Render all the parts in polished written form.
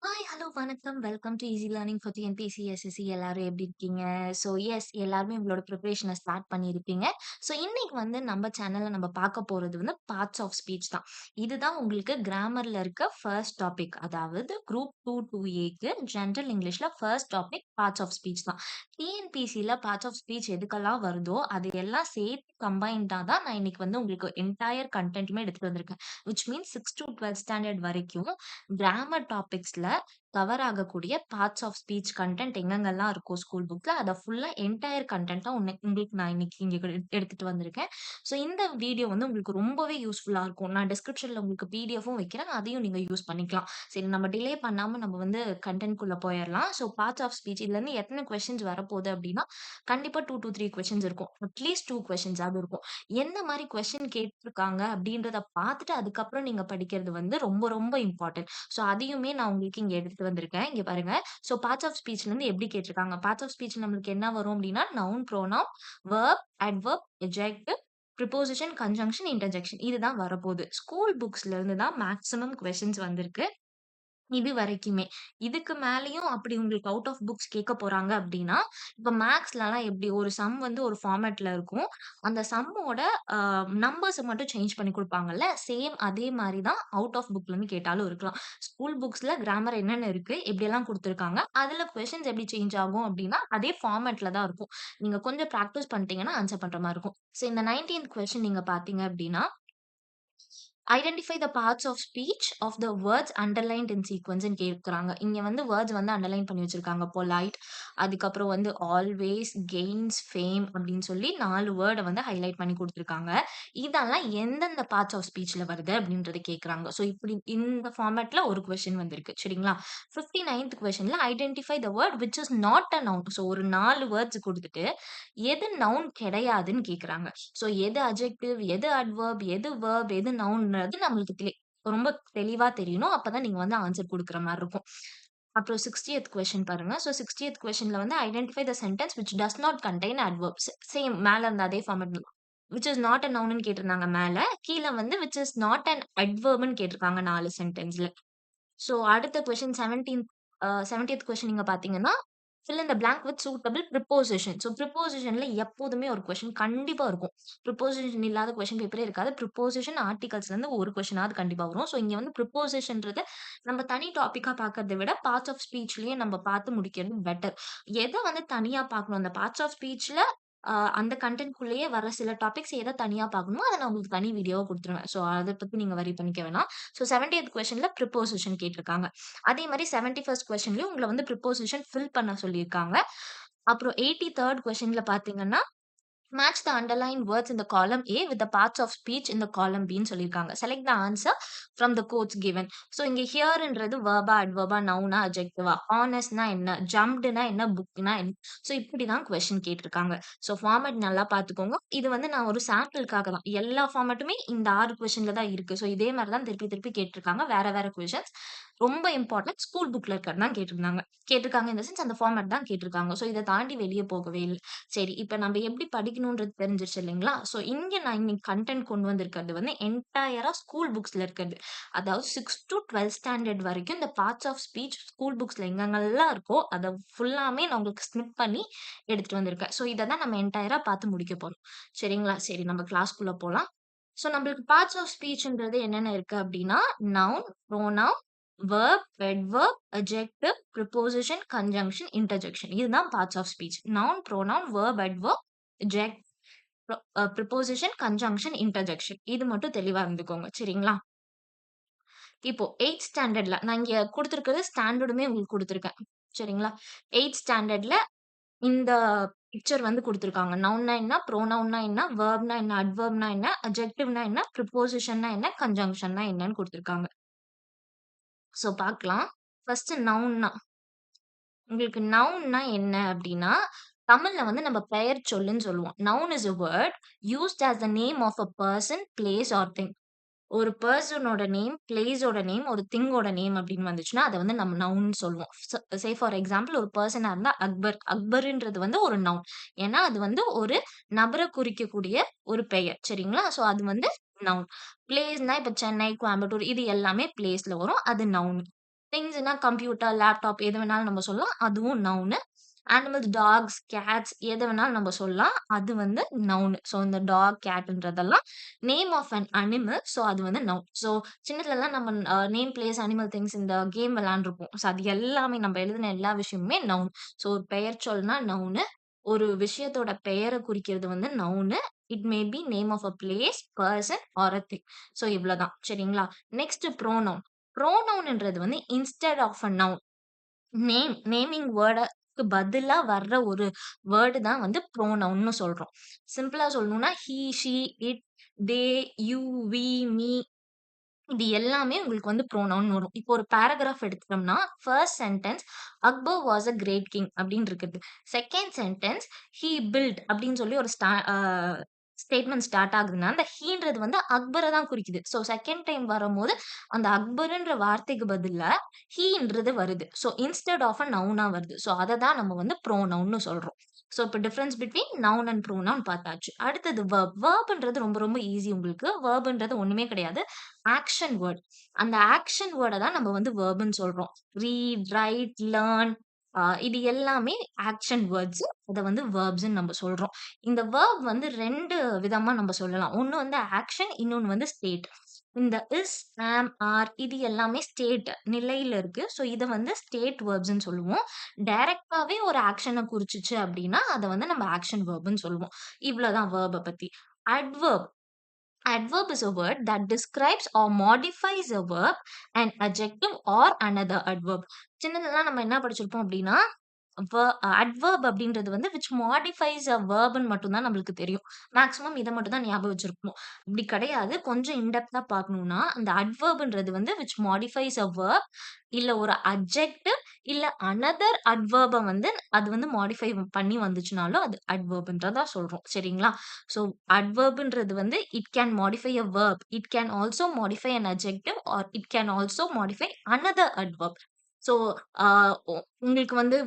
Hi, hello, வணக்கம். Welcome to easy learning for TNPSC, SSC. எல்லாரும் எப்படி இருக்கீங்க? ஸோ, எல்லாருமே உங்களோட ப்ரிப்பரேஷன ஸ்டார்ட் பண்ணியிருப்பீங்க. ஸோ, இன்னைக்கு வந்து நம்ம சேனல்ல நம்ம பார்க்க போறது வந்து பார்ட்ஸ் ஆஃப் ஸ்பீச் தான். இதுதான் உங்களுக்கு கிராமர்ல இருக்க ஃபர்ஸ்ட் டாபிக். அதாவது குரூப் 2 2ஏக்கு ஜெனரல் இங்கிலீஷ்ல first topic parts of speech தான். டிஎன்பிஎஸ்சில பார்ட்ஸ் ஆஃப் ஸ்பீச் எதுக்கெல்லாம் வருதோ, அது எல்லாம் சேர்த்து கம்பைன்டா தான் நான் இன்னைக்கு வந்து உங்களுக்கு என்டையர் கன்டென்ட்டுமே எடுத்துட்டு வந்திருக்கேன். விச் மீன்ஸ் 6 to 12 ஸ்டாண்டர்ட் வரைக்கும் கிராமர் டாபிக்ஸ்ல கவர் ஆகக்கூடிய பார்ட்ஸ் ஆஃப் ஸ்பீச் கன்டென்ட் எங்கெங்கெல்லாம் இருக்கோ ஸ்கூல் புக்ல, அத ஃபுல்லா என்டையர் கன்டென்ட்டா உங்களுக்கு நான் இன்னைக்கு இங்க எடுத்துட்டு வந்திருக்கேன். ஸோ இந்த வீடியோ வந்து உங்களுக்கு ரொம்பவே யூஸ்ஃபுல்லா இருக்கும். நான் டிஸ்கிரிப்ஷன்ல உங்களுக்கு பிடிஎஃப்பும் வைக்கிறேன். அதையும் நீங்க யூஸ் பண்ணிக்கலாம். சரி, நம்ம டிலே பண்ணாம நம்ம வந்து கன்டென்ட்குள்ள போயிரலாம். ஸோ பார்ட்ஸ் ஆஃப் ஸ்பீச் இதுலருந்து எத்தன கொஸ்டின்ஸ் வரப்போகுது அப்டின்னா, கண்டிப்பா 2 to 3 கொஸ்டின்ஸ் இருக்கும். அட்லீஸ்ட் 2 கொஸ்டின்ஸாவது இருக்கும். எந்த மாரி கொஸ்டின் கேட்டுருக்காங்க அப்டின்றத பார்த்துட்டு அதுக்கப்புறம் நீங்க படிக்கிறது வந்து ரொம்ப ரொம்ப இம்பார்ட்டன்ட். ஸோ அதையுமே நான் உங்களுக்கு இங்க எடுத்துட்டு வந்திருக்கேன். இங்க பாருங்க. ஸோ பார்ட்ஸ் ஆஃப் ஸ்பீச்லருந்து எப்படி கேட்டிருக்காங்க? பார்ட்ஸ் ஆஃப் ஸ்பீச் நம்மளுக்கு என்ன வரும் அப்படின்னா, noun, pronoun, verb, adverb, adjective, preposition, conjunction, interjection இதுதான் வரப்போகுது. ஸ்கூல் புக்ஸ்ல இருந்து தான் மேக்ஸிமம் கொஸ்டின்ஸ் வந்திருக்கு. இது வரைக்குமே. இதுக்கு மேலயும் அப்படி உங்களுக்கு அவுட் ஆஃப் புக்ஸ் கேட்க போறாங்க அப்படின்னா, இப்ப மேத்ஸ்லலாம் எப்படி ஒரு சம் வந்து ஒரு ஃபார்மேட்ல இருக்கும். அந்த சம்மோட அ நம்பர்ஸ மட்டும் சேஞ்ச் பண்ணி குடுப்பாங்கல்ல. சேம் அதே மாரி தான் அவுட் ஆஃப் புக்லருந்து கேட்டாலும் இருக்கலாம். ஸ்கூல் புக்ஸ்ல கிராமர் என்னென்ன இருக்கு, எப்படியெல்லாம் குடுத்துருக்காங்க. அதுல கொஸ்டின்ஸ் எப்படி சேஞ்ச் ஆகும் அப்படின்னா, அதே ஃபார்மேட்ல தான் இருக்கும். நீங்க கொஞ்சம் பிராக்டிஸ் பண்ணிட்டீங்கன்னா ஆன்ஸர் பண்ற மாரி இருக்கும். ஸோ இந்த 19த் கொஸ்டின் நீங்க பார்த்தீங்க அப்படின்னா, identify the parts of speech of the words underlined in சீக்வென்ஸ்ன்னு கேட்குறாங்க. இங்க வந்து வேர்ட்ஸ் வந்து அண்டர்லைன் பண்ணி வச்சிருக்காங்க. பொலைட், அதுக்கப்புறம் வந்து ஆல்வேஸ், கெய்ன்ஸ், ஃபேம் அப்படின்னு சொல்லி 4 வேர்ட வந்து ஹைலைட் பண்ணி குடுத்துருக்காங்க. இதெல்லாம் எந்தெந்த பார்ட்ஸ் ஆஃப் ஸ்பீச்ல வருது அப்படின்றத கேட்குறாங்க. ஸோ இப்படி இந்த ஃபார்மேட்ல ஒரு கொஸ்டின் வந்திருக்கு. சரிங்களா? 59த் கொஸ்டின்ல identify the word which is not a noun. So ஒரு 4 வேர்ட்ஸ் குடுத்துட்டு, எது நவுன் கிடையாதுன்னு கேட்குறாங்க. ஸோ எது அட்ஜெக்டிவ், எது அட்வெர்ப், எது வெர்ப், எது நவுன்றது நம்மளுக்கு ரொம்ப தெளிவா தெரியணும். அப்பதான் நீங்க வந்து ஆன்சர் குடுக்குற மாரி இருக்கும். அப்புறம் 60த் கொஸ்டின் பாருங்க. ஸோ 60த் கொஸ்டின்ல வந்து identify the sentence which does not contain adverbs. Same மேல இருந்த அதே format which is not a நவுன்னு கேட்டிருந்தாங்க மேல. கீழ வந்து விச் இஸ் நாட் அன் அட்வெர்ப்ன்னு கேட்டிருக்காங்க 4 சென்டென்ஸ்ல. ஸோ அடுத்த கொஸ்டின் 70த் கொஸ்டின் நீங்க பார்த்தீங்கன்னா, fill in the blank with suitable preposition. So ப்ரிப்போசிஷன்ல எப்போதுமே ஒரு கொஸ்டின் கண்டிப்பா இருக்கும். ப்ரிப்போசிஷன் இல்லாத கொஸ்டின் பேப்பரே இருக்காது. ப்ரிப்போசிஷன் ஆர்டிகல்ஸ்லேருந்து ஒரு கொஸ்டினாவது கண்டிப்பா வரும். ஸோ இங்க வந்து ப்ரிப்போசிஷன்றது நம்ம தனி டாபிக்கா பார்க்கறத விட பார்ட்ஸ் ஆஃப் ஸ்பீச்லயே நம்ம பார்த்து முடிக்கிறது பெட்டர். எத வந்து தனியா பார்க்கணும், அந்த பார்ட்ஸ் ஆஃப் ஸ்பீச்ல அந்த கன்டென்ட்குள்ளேயே வர சில டாபிக்ஸ் எத தனியா பார்க்கணுமோ, அத நான் உங்களுக்கு தனி வீடியோவா குடுத்துருவேன். ஸோ அத பத்தி நீங்க வொரி பண்ணிக்க வேணாம். ஸோ 70த் கொஸ்டின்ல ப்ரிப்போசிஷன் கேட்டிருக்காங்க. அதே மாரி 71st கொஸ்டின்லயும் உங்கள வந்து ப்ரிப்போசிஷன் ஃபில் பண்ண சொல்லியிருக்காங்க. அப்புறம் 83rd கொஸ்டின்ல பார்த்தீங்கன்னா, match the underline words in the column A with the parts of speech in the column பின்னு சொல்லியிருக்காங்க. Select the answer from the codes given. So இங்க ஹியர்ன்றது வெர்பா, அட்வெர்பா, நவுனா, அட்ஜெக்டிவா, ஹானஸ்ட்னா என்ன, ஜம்ப்டுனா என்ன, புக்னா என்ன. ஸோ இப்படிதான் கொஸ்டின் கேட்டிருக்காங்க. ஸோ ஃபார்மேட் நல்லா பார்த்துக்கோங்க. இது வந்து நான் ஒரு சாம்பிளுக்காக தான். எல்லா ஃபார்மேட்டுமே இந்த 6 கொஸ்டின்ல தான் இருக்கு. ஸோ இதே மாரி தான் திருப்பி திருப்பி கேட்டிருக்காங்க. வேற வேற கொஸ்டின்ஸ். ரொம்ப இம்பார்ட்டன்ட் ஸ்கூல் புக்ல இருக்கிறது தான் கேட்டிருந்தாங்க. கேட்டிருக்காங்க இன் த சென்ஸ் அந்த ஃபார்மேட் தான் கேட்டிருக்காங்க. ஸோ இத தாண்டி வெளிய போகவே இல்ல. சரி, இப்ப நம்ம எப்படி படிக்கணும்ன்றது தெரிஞ்சிருச்சு இல்லைங்களா? ஸோ இங்க நான் இன்னைக்கு கன்டென்ட் கொண்டு வந்திருக்கிறது வந்து என்டையரா ஸ்கூல் புக்ஸ்ல இருக்கிறது. அதாவது 6 to 12 ஸ்டாண்டர்ட் வரைக்கும் இந்த பார்ட்ஸ் ஆஃப் ஸ்பீச் ஸ்கூல் புக்ஸ்ல எங்கெங்கெல்லாம் இருக்கோ, அத ஃபுல்லாமே நான் உங்களுக்கு ஸ்னிப் பண்ணி எடுத்துட்டு வந்திருக்கேன். ஸோ இத தான் நம்ம என்டையரா பார்த்து முடிக்க போறோம். சரிங்களா? சரி, நம்ம கிளாஸ்க்குள்ள போலாம். ஸோ நம்மளுக்கு பார்ட்ஸ் ஆஃப் ஸ்பீச்ன்றது என்னென்ன இருக்கு அப்டின்னா, noun, pronoun, verb, adverb, adjective, preposition, conjunction, interjection. இதுதான் parts of speech. Noun, pronoun, verb, adverb, adject, preposition, conjunction, interjection. இது மட்டும் தெளிவா இருந்துக்கோங்க. சரிங்களா? இப்போ 8த் ஸ்டாண்டர்ட்ல நான் இங்க குடுத்திருக்கிறது ஸ்டாண்டர்டுமே உங்களுக்கு குடுத்திருக்கேன். சரிங்களா? 8த் ஸ்டாண்டர்ட்ல இந்த பிக்சர் வந்து குடுத்துருக்காங்க. நவுன்னா என்ன? ப்ரோனவுன்னா என்ன? வெர்ப்னா என்ன? அட்வெர்ப்னா என்ன? அட்ஜெக்டிவ்னா என்ன? ப்ரிப்போசிஷன்னா என்ன? கன்ஜங்ஷன்னா என்னன்னு குடுத்துருக்காங்க. ஸோ பார்க்கலாம். ஃபர்ஸ்ட் நவுன்னா உங்களுக்கு நவுன்னா என்ன அப்டின்னா, தமிழ்ல வந்து நம்ம பெயர் சொல்லுன்னு சொல்லுவோம். Noun is a word used as the name of a person, place or thing. ஒரு பெர்சனோட நேம், பிளேஸோட நேம், ஒரு திங்கோட நேம் அப்படின்னு வந்துச்சுன்னா, அத வந்து நம்ம நவுன்னு சொல்லுவோம். சே ஃபார் எக்ஸாம்பிள் ஒரு பெர்சனா இருந்தா அக்பர். அக்பர்ன்றது வந்து ஒரு நவுன். ஏன்னா, அது வந்து ஒரு நபர குறிக்கக்கூடிய ஒரு பெயர். சரிங்களா? ஸோ அது வந்து நவுன். பிளேஸ்னா இப்ப சென்னை, கோயம்புத்தூர் இது எல்லாமே பிளேஸ்ல வரும். அது நவுன். திங்ஸ்னா கம்ப்யூட்டர், லேப்டாப் எது வேணாலும் நம்ம சொல்லலாம். அதுவும் நவுனு. அனிமல்ஸ், டாக்ஸ், கேட்ஸ் எத வேணாலும் நம்ம சொல்லலாம். அது வந்து நவுனு. ஸோ இந்த டாக், கேட்ன்றதெல்லாம் name of an animal. So அது வந்து நவுன். ஸோ சின்னதுலலாம் நம்ம நேம், பிளேஸ், அனிமல், திங்ஸ் இந்த கேம் விளையாண்டுருப்போம். ஸோ அது எல்லாமே நம்ம எழுதின எல்லா விஷயமுமே நவுன். ஸோ ஒரு பெயர் சொல்னா நவுனு. ஒரு விஷயத்தோட பெயர குறிக்கிறது வந்து noun. It may be name of a place, person or a thing. So இவ்வளோதான். சரிங்களா? Next pronoun. ப்ரோனவுன்ன்றது வந்து instead of a noun. Naming வேர்டுக்கு பதிலா வர்ற ஒரு வேர்டு தான் வந்து ப்ரோனவுன்னு சொல்றோம். சிம்பிளா சொல்லணும்னா he, she, it, they, you, we, me இது எல்லாமே உங்களுக்கு வந்து ப்ரோனவுன் வரும். இப்போ ஒரு பேராகிராஃப் எடுத்துட்டோம்னா, first sentence "Akbar was a great king" அப்படின்னு இருக்குது. செகண்ட் சென்டென்ஸ் "ஹி பில்ட்" அப்படின்னு சொல்லி ஒரு ஸ்டேட்மெண்ட் ஸ்டார்ட் ஆகுதுன்னா, அந்த ஹீன்றது வந்து அக்பர தான் குறிக்குது. ஸோ செகண்ட் டைம் வரும்போது, அந்த அக்பர்ன்ற வார்த்தைக்கு பதிலா ஹீன்றது வருது. ஸோ இன்ஸ்டெட் ஆஃப் அ நவுனா வருது. ஸோ அத தான் நம்ம வந்து ப்ரோனவுன்னு சொல்றோம். ஸோ இப்ப difference between noun and pronoun பார்த்தாச்சு. அடுத்தது வெர்ப். வெர்ப்ன்றது ரொம்ப ரொம்ப ஈஸி உங்களுக்கு. வெர்ப்ன்றது ஒண்ணுமே கிடையாது. Action word. அந்த ஆக்ஷன் வேர்ட தான் நம்ம வந்து வெர்ப்ன்னு சொல்றோம். ரீட், ரைட், லேர்ன் இது எல்லாமே ஆக்ஷன் வேர்ட்ஸ். அத வந்து வெர்ப்ஸ்ன்னு நம்ம சொல்றோம். இந்த வெர்ப் வந்து 2 விதமா நம்ம சொல்லலாம். ஒண்ணு வந்து ஆக்ஷன், இன்னொன்னு வந்து ஸ்டேட். இந்த இஸ், ஆம், ஆர் இது எல்லாமே ஸ்டேட் நிலையில இருக்கு. ஸோ இத வந்து ஸ்டேட் வெர்ப்ஸ்ன்னு சொல்லுவோம். டைரக்ட்டாவே ஒரு ஆக்ஷன குறிச்சுச்சு அப்டின்னா, அத வந்து நம்ம ஆக்ஷன் வெர்ப்ன்னு சொல்லுவோம். இவ்ளோதான் வெர்ப்ப பத்தி. Adverb. Adverb is a word that describes or modifies a verb, an adjective or another adverb. சின்னதெல்லாம் நம்ம என்ன படிச்சிருப்போம் அப்டின்னா, அட்வெர்ப் அப்படின்றது வந்து விச் மாடிஃபைஸ் அ வெர்ப்ன்னு மட்டும் தான் நம்மளுக்கு தெரியும். மேக்ஸிமம் இத மட்டும் தான் ஞாபகம் வச்சிருப்போம். அப்படி கிடையாது. கொஞ்சம் இன்டெப்த்தா பார்க்கணும்னா, அந்த அட்வெர்ப்ன்றது வந்து விச் மாடிஃபைஸ் அ வெர்ப், இல்ல ஒரு அட்ஜெக்டிவ், இல்ல அனதர் அட்வெர்ப வந்து அது வந்து மாடிஃபை பண்ணி வந்துச்சுனாலும் அது அட்வெர்ப்ன்றதா சொல்றோம். சரிங்களா? ஸோ அட்வெர்ப்ன்றது வந்து it can modify a verb. It can also modify an adjective or it can also modify another adverb. So ah உங்களுக்கு வந்து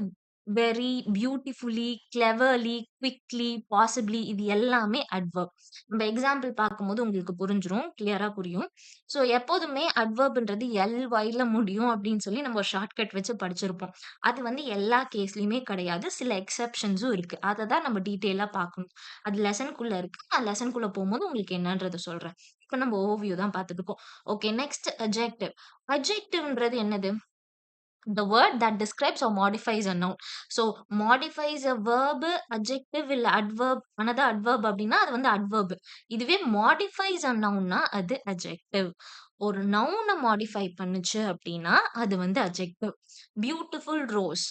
very, beautifully, cleverly, quickly, possibly இது எல்லாமே அட்வெர்ப். நம்ம எக்ஸாம்பிள் பார்க்கும்போது உங்களுக்கு புரிஞ்சிரும். கிளியரா புரியும். ஸோ எப்போதுமே அட்வெர்ப்ன்றது எல்-ஒய்ல முடியும் அப்படின்னு சொல்லி நம்ம ஒரு ஷார்ட்கட் வச்சு படிச்சிருப்போம். அது வந்து எல்லா கேஸ்லயுமே கிடையாது. சில எக்செப்ஷன்ஸும் இருக்கு. அத தான் நம்ம டீட்டெயிலா பார்க்கணும். அது லெசன்க்குள்ள இருக்கு. நான் லெசன்க்குள்ள போம்போது உங்களுக்கு என்னன்றத சொல்றேன். இப்ப நம்ம ஓவர்வியூ தான் பார்த்துட்டுருக்கோம். Okay next adjective. அட்ஜெக்டிவ்ன்றது என்னது? The word that describes or modifies a noun. So, modifies a verb, adjective இல்ல adverb, another adverb அப்படின்னா அது வந்து adverb. இதுவே modifies a nounனா அது adjective. ஒரு noun modify பண்ணுச்சு அப்படின்னா அது வந்து adjective. Beautiful rose.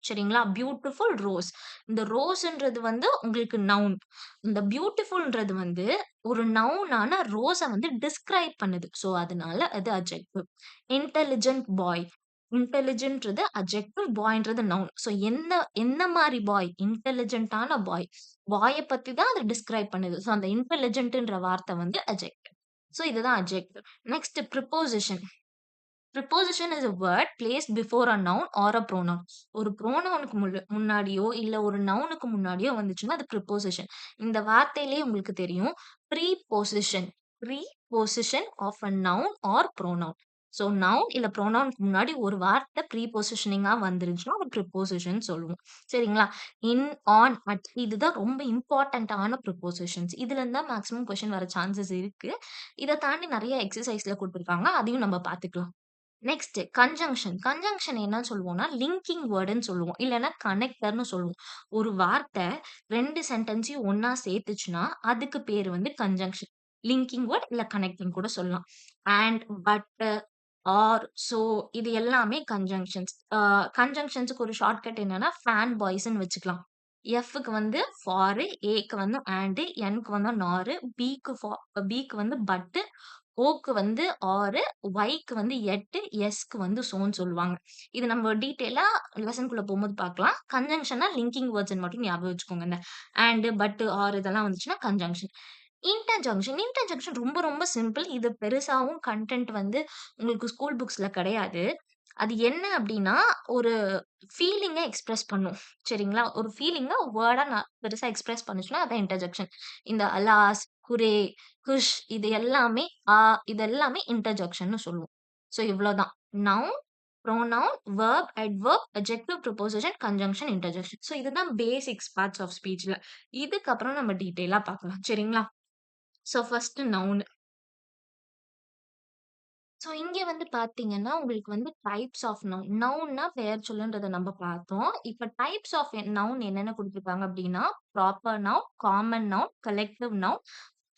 சரிங்களா? Beautiful rose. இந்த ரோஸ்ன்றது வந்து உங்களுக்கு நவுன். இந்த பியூட்டிஃபுல்ன்றது வந்து ஒரு நவுனான ரோஸ வந்து டிஸ்கிரைப் பண்ணுது. ஸோ அதனால அது அட்ஜெக்டிவ். இன்டெலிஜென்ட் பாய். இன்டெலிஜென்ட்றது அட்ஜெக்டிவ், பாய்ன்றது நவுன். ஸோ எந்த மாரி பாய்? இன்டெலிஜென்ட்டான பாய். பாய பத்தி தான் அது டிஸ்கிரைப் பண்ணுது. ஸோ அந்த இன்டெலிஜென்ட்ன்ற வார்த்தை வந்து அட்ஜெக்டிவ். ஸோ இதுதான் adjective. Next preposition. Preposition is a word placed before a noun or a pronoun. ஒரு ப்ரோனவுனுக்கு முன்னாடியோ, இல்ல ஒரு நவுனுக்கு முன்னாடியோ வந்துச்சுன்னா அது ப்ரிப்போசிஷன். இந்த வார்த்தையிலேயே உங்களுக்கு தெரியும். Preposition. Preposition of a noun or pronoun. So noun இல்ல ப்ரோனவுனுக்கு முன்னாடி ஒரு வார்த்தை ப்ரீபோசிஷனிங்கா வந்துருச்சுன்னா அது ப்ரிப்போசிஷன் சொல்லுவோம். சரிங்களா? இன், ஆன், அட் இதுதான் ரொம்ப இம்பார்ட்டன்ட்டான ப்ரிப்போசிஷன்ஸ். இதுல இருந்து தான் மேக்ஸிமம் கொஸ்டின் வர சான்சஸ் இருக்கு. இத தாண்டி நெறைய எக்ஸர்சைஸ்ல குடுத்துருக்காங்க. அதையும் நம்ம பார்த்துக்கலாம். Next conjunction. கன்ஜங்ஷன் என்னன்னு சொல்லுவோம்னா, லிங்கிங் வேர்டுன்னு சொல்லுவோம். இல்லன்னா கனெக்டர்ன்னு சொல்லுவோம். ஒரு வார்த்தை 2 சென்டென்ஸையும் ஒண்ணா சேர்த்துச்சுன்னா, அதுக்கு பேரு வந்து கன்ஜங்ஷன். லிங்கிங் வேர்ட் இல்ல கனெக்டிங் கூட சொல்லலாம். அண்ட், பட், ஆர், சோ இது எல்லாமே கன்ஜங்ஷன்ஸ். கன்ஜங்ஷன்ஸ்க்கு ஒரு ஷார்ட்கட் என்னன்னா, ஃபேன் பாய்ஸ்ன்னு வச்சுக்கலாம். எஃப்‌க்கு வந்து ஃபார், ஏக்கு வந்து அண்ட், என்‌க்கு வந்து நார், பிக்கு வந்து பட், ஓக்கு வந்து ஆர், ஒய்க்கு வந்து எட், எஸ்க்கு வந்து சோன்னு சொல்லுவாங்க. இது நம்ம டீட்டெயிலா லெசன்குள்ள போம்போது பார்க்கலாம். கன்ஜங்ஷன்னா லிங்கிங் வேர்ட்ஸ்ன்னு மட்டும் ஞாபகம் வச்சுக்கோங்க. இந்த அண்ட், பட், ஆர் இதெல்லாம் வந்துச்சுன்னா கன்ஜங்ஷன். இன்டர்ஜங்ஷன். இன்டர்ஜங்ஷன் ரொம்ப ரொம்ப சிம்பிள். இது பெருசாவும் கன்டென்ட் வந்து உங்களுக்கு ஸ்கூல் புக்ஸ்ல கிடையாது. அது என்ன அப்டின்னா, ஒரு ஃபீலிங்க எக்ஸ்பிரஸ் பண்ணும். சரிங்களா? ஒரு ஃபீலிங்க வேர்டா பெருசா எக்ஸ்பிரஸ் பண்ணுச்சுன்னா, அதான் இன்டர்ஜெக்ஷன். இந்த அலாஸ், ஹுரே, ஹுஷ் இது எல்லாமே இது எல்லாமே இன்டர்ஜெக்ஷன்னு சொல்லுவோம். ஸோ இவ்ளோதான். Noun, pronoun, verb, adverb, adjective, preposition, conjunction, interjection. So இதுதான் பேசிக்ஸ் பார்ட்ஸ் ஆஃப் ஸ்பீச்ல. இதுக்கப்புறம் நம்ம டீட்டெயிலா பார்க்கலாம். சரிங்களா? So first noun. ஸோ இங்க வந்து பார்த்தீங்கன்னா, உங்களுக்கு வந்து டைப்ஸ் ஆஃப் நவுன். நவுன்னா பெயர் சொல்லுன்றத நம்ம பார்த்தோம். இப்ப டைப்ஸ் ஆஃப் நவுன் என்னென்ன குடுத்துருக்காங்க அப்டின்னா, proper noun, common noun, collective noun,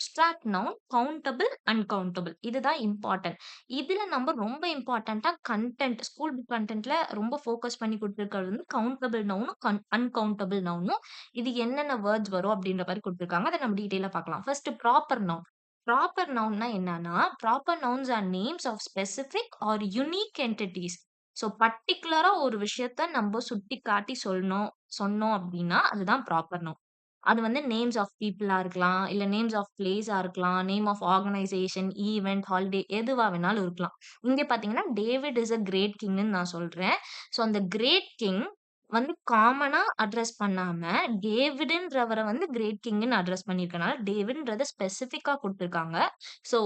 abstract noun, countable, uncountable. இதுதான் இம்பார்ட்டன்ட். இதுல நம்ம ரொம்ப இம்பார்ட்டன்ட்டா கன்டென்ட் ஸ்கூல் புக் கன்டென்ட்ல ரொம்ப ஃபோக்கஸ் பண்ணி குடுத்துருக்கிறது வந்து கவுண்டபிள் நவுனும், அன்கவுண்டபிள் நவுனும். இது என்னென்ன வேர்ட்ஸ் வரும் அப்டின்ற மாரி குடுத்துருக்காங்க. அத நம்ம டீட்டெயிலா பார்க்கலாம். First proper noun. ப்ராப்பர் நவுன்னா என்னன்னா, proper nouns are names of specific or unique entities. So பர்ட்டிகுலரா ஒரு விஷயத்த நம்ப சுட்டிக்காட்டி சொன்னோம் அப்டின்னா, அதுதான் ப்ராப்பர் நவுன். அது வந்து நேம்ஸ் ஆஃப் பீப்பிளா இருக்கலாம், இல்ல நேம்ஸ் ஆஃப் பிளேஸா இருக்கலாம், name of organisation, event, holiday எதுவா வேணாலும் இருக்கலாம். இங்க பார்த்தீங்கன்னா, டேவிட் இஸ் அ கிரேட் கிங்ன்னு நான் சொல்றேன். ஸோ அந்த கிரேட் கிங் வந்து காமனா அட்ரஸ் பண்ணாம, டேவிடுன்றவர வந்து கிரேட் கிங்ன்னு அட்ரஸ் பண்ணியிருக்கனால, டேவிட்ன்றத ஸ்பெசிஃபிக்கா குடுத்துருக்காங்க. ஸோ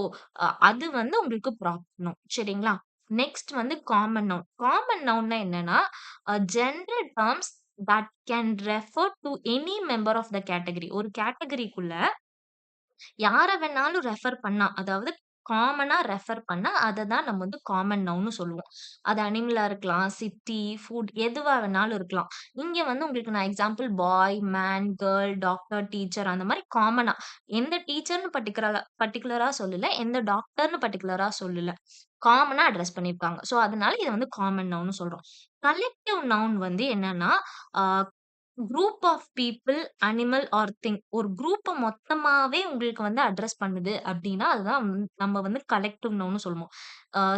அது வந்து உங்களுக்கு ப்ராப்பர் நவுன். சரிங்களா? நெக்ஸ்ட் வந்து காமன் நவுன். காமன் நவுன்னா என்னன்னா, general terms that can refer to any member of the category. ஒரு கேட்டகரிக்குள்ள யார வேணாலும் ரெஃபர் பண்ணா, அதாவது காமனா ரெஃபர் பண்ணா, அத தான் நம்ம வந்து காமன் நவுன்னு சொல்லுவோம். அது அனிமலா இருக்கலாம், சிட்டி, ஃபுட் எதுவா வேணாலும் இருக்கலாம். இங்க வந்து உங்களுக்கு நான் எக்ஸாம்பிள் பாய், மேன், கேர்ள், டாக்டர், டீச்சர் அந்த மாரி காமனா எந்த டீச்சர்ன்னு பர்ட்டிகுலரா சொல்லல. எந்த டாக்டர்ன்னு பர்ட்டிகுலரா சொல்லல. காமனா அட்ரஸ் பண்ணியிருக்காங்க. ஸோ, அதனால இத வந்து காமன் நவுன்னு சொல்றோம். கலெக்டிவ் நவுன் வந்து என்னன்னா, a group of people, animal or thing. ஒரு குரூப்ப மொத்தமாவே உங்களுக்கு வந்து அட்ரஸ் பண்ணுது அப்டின்னா, அதுதான் நம்ம வந்து கலெக்டிவ் நவுன்னு சொல்லுவோம்.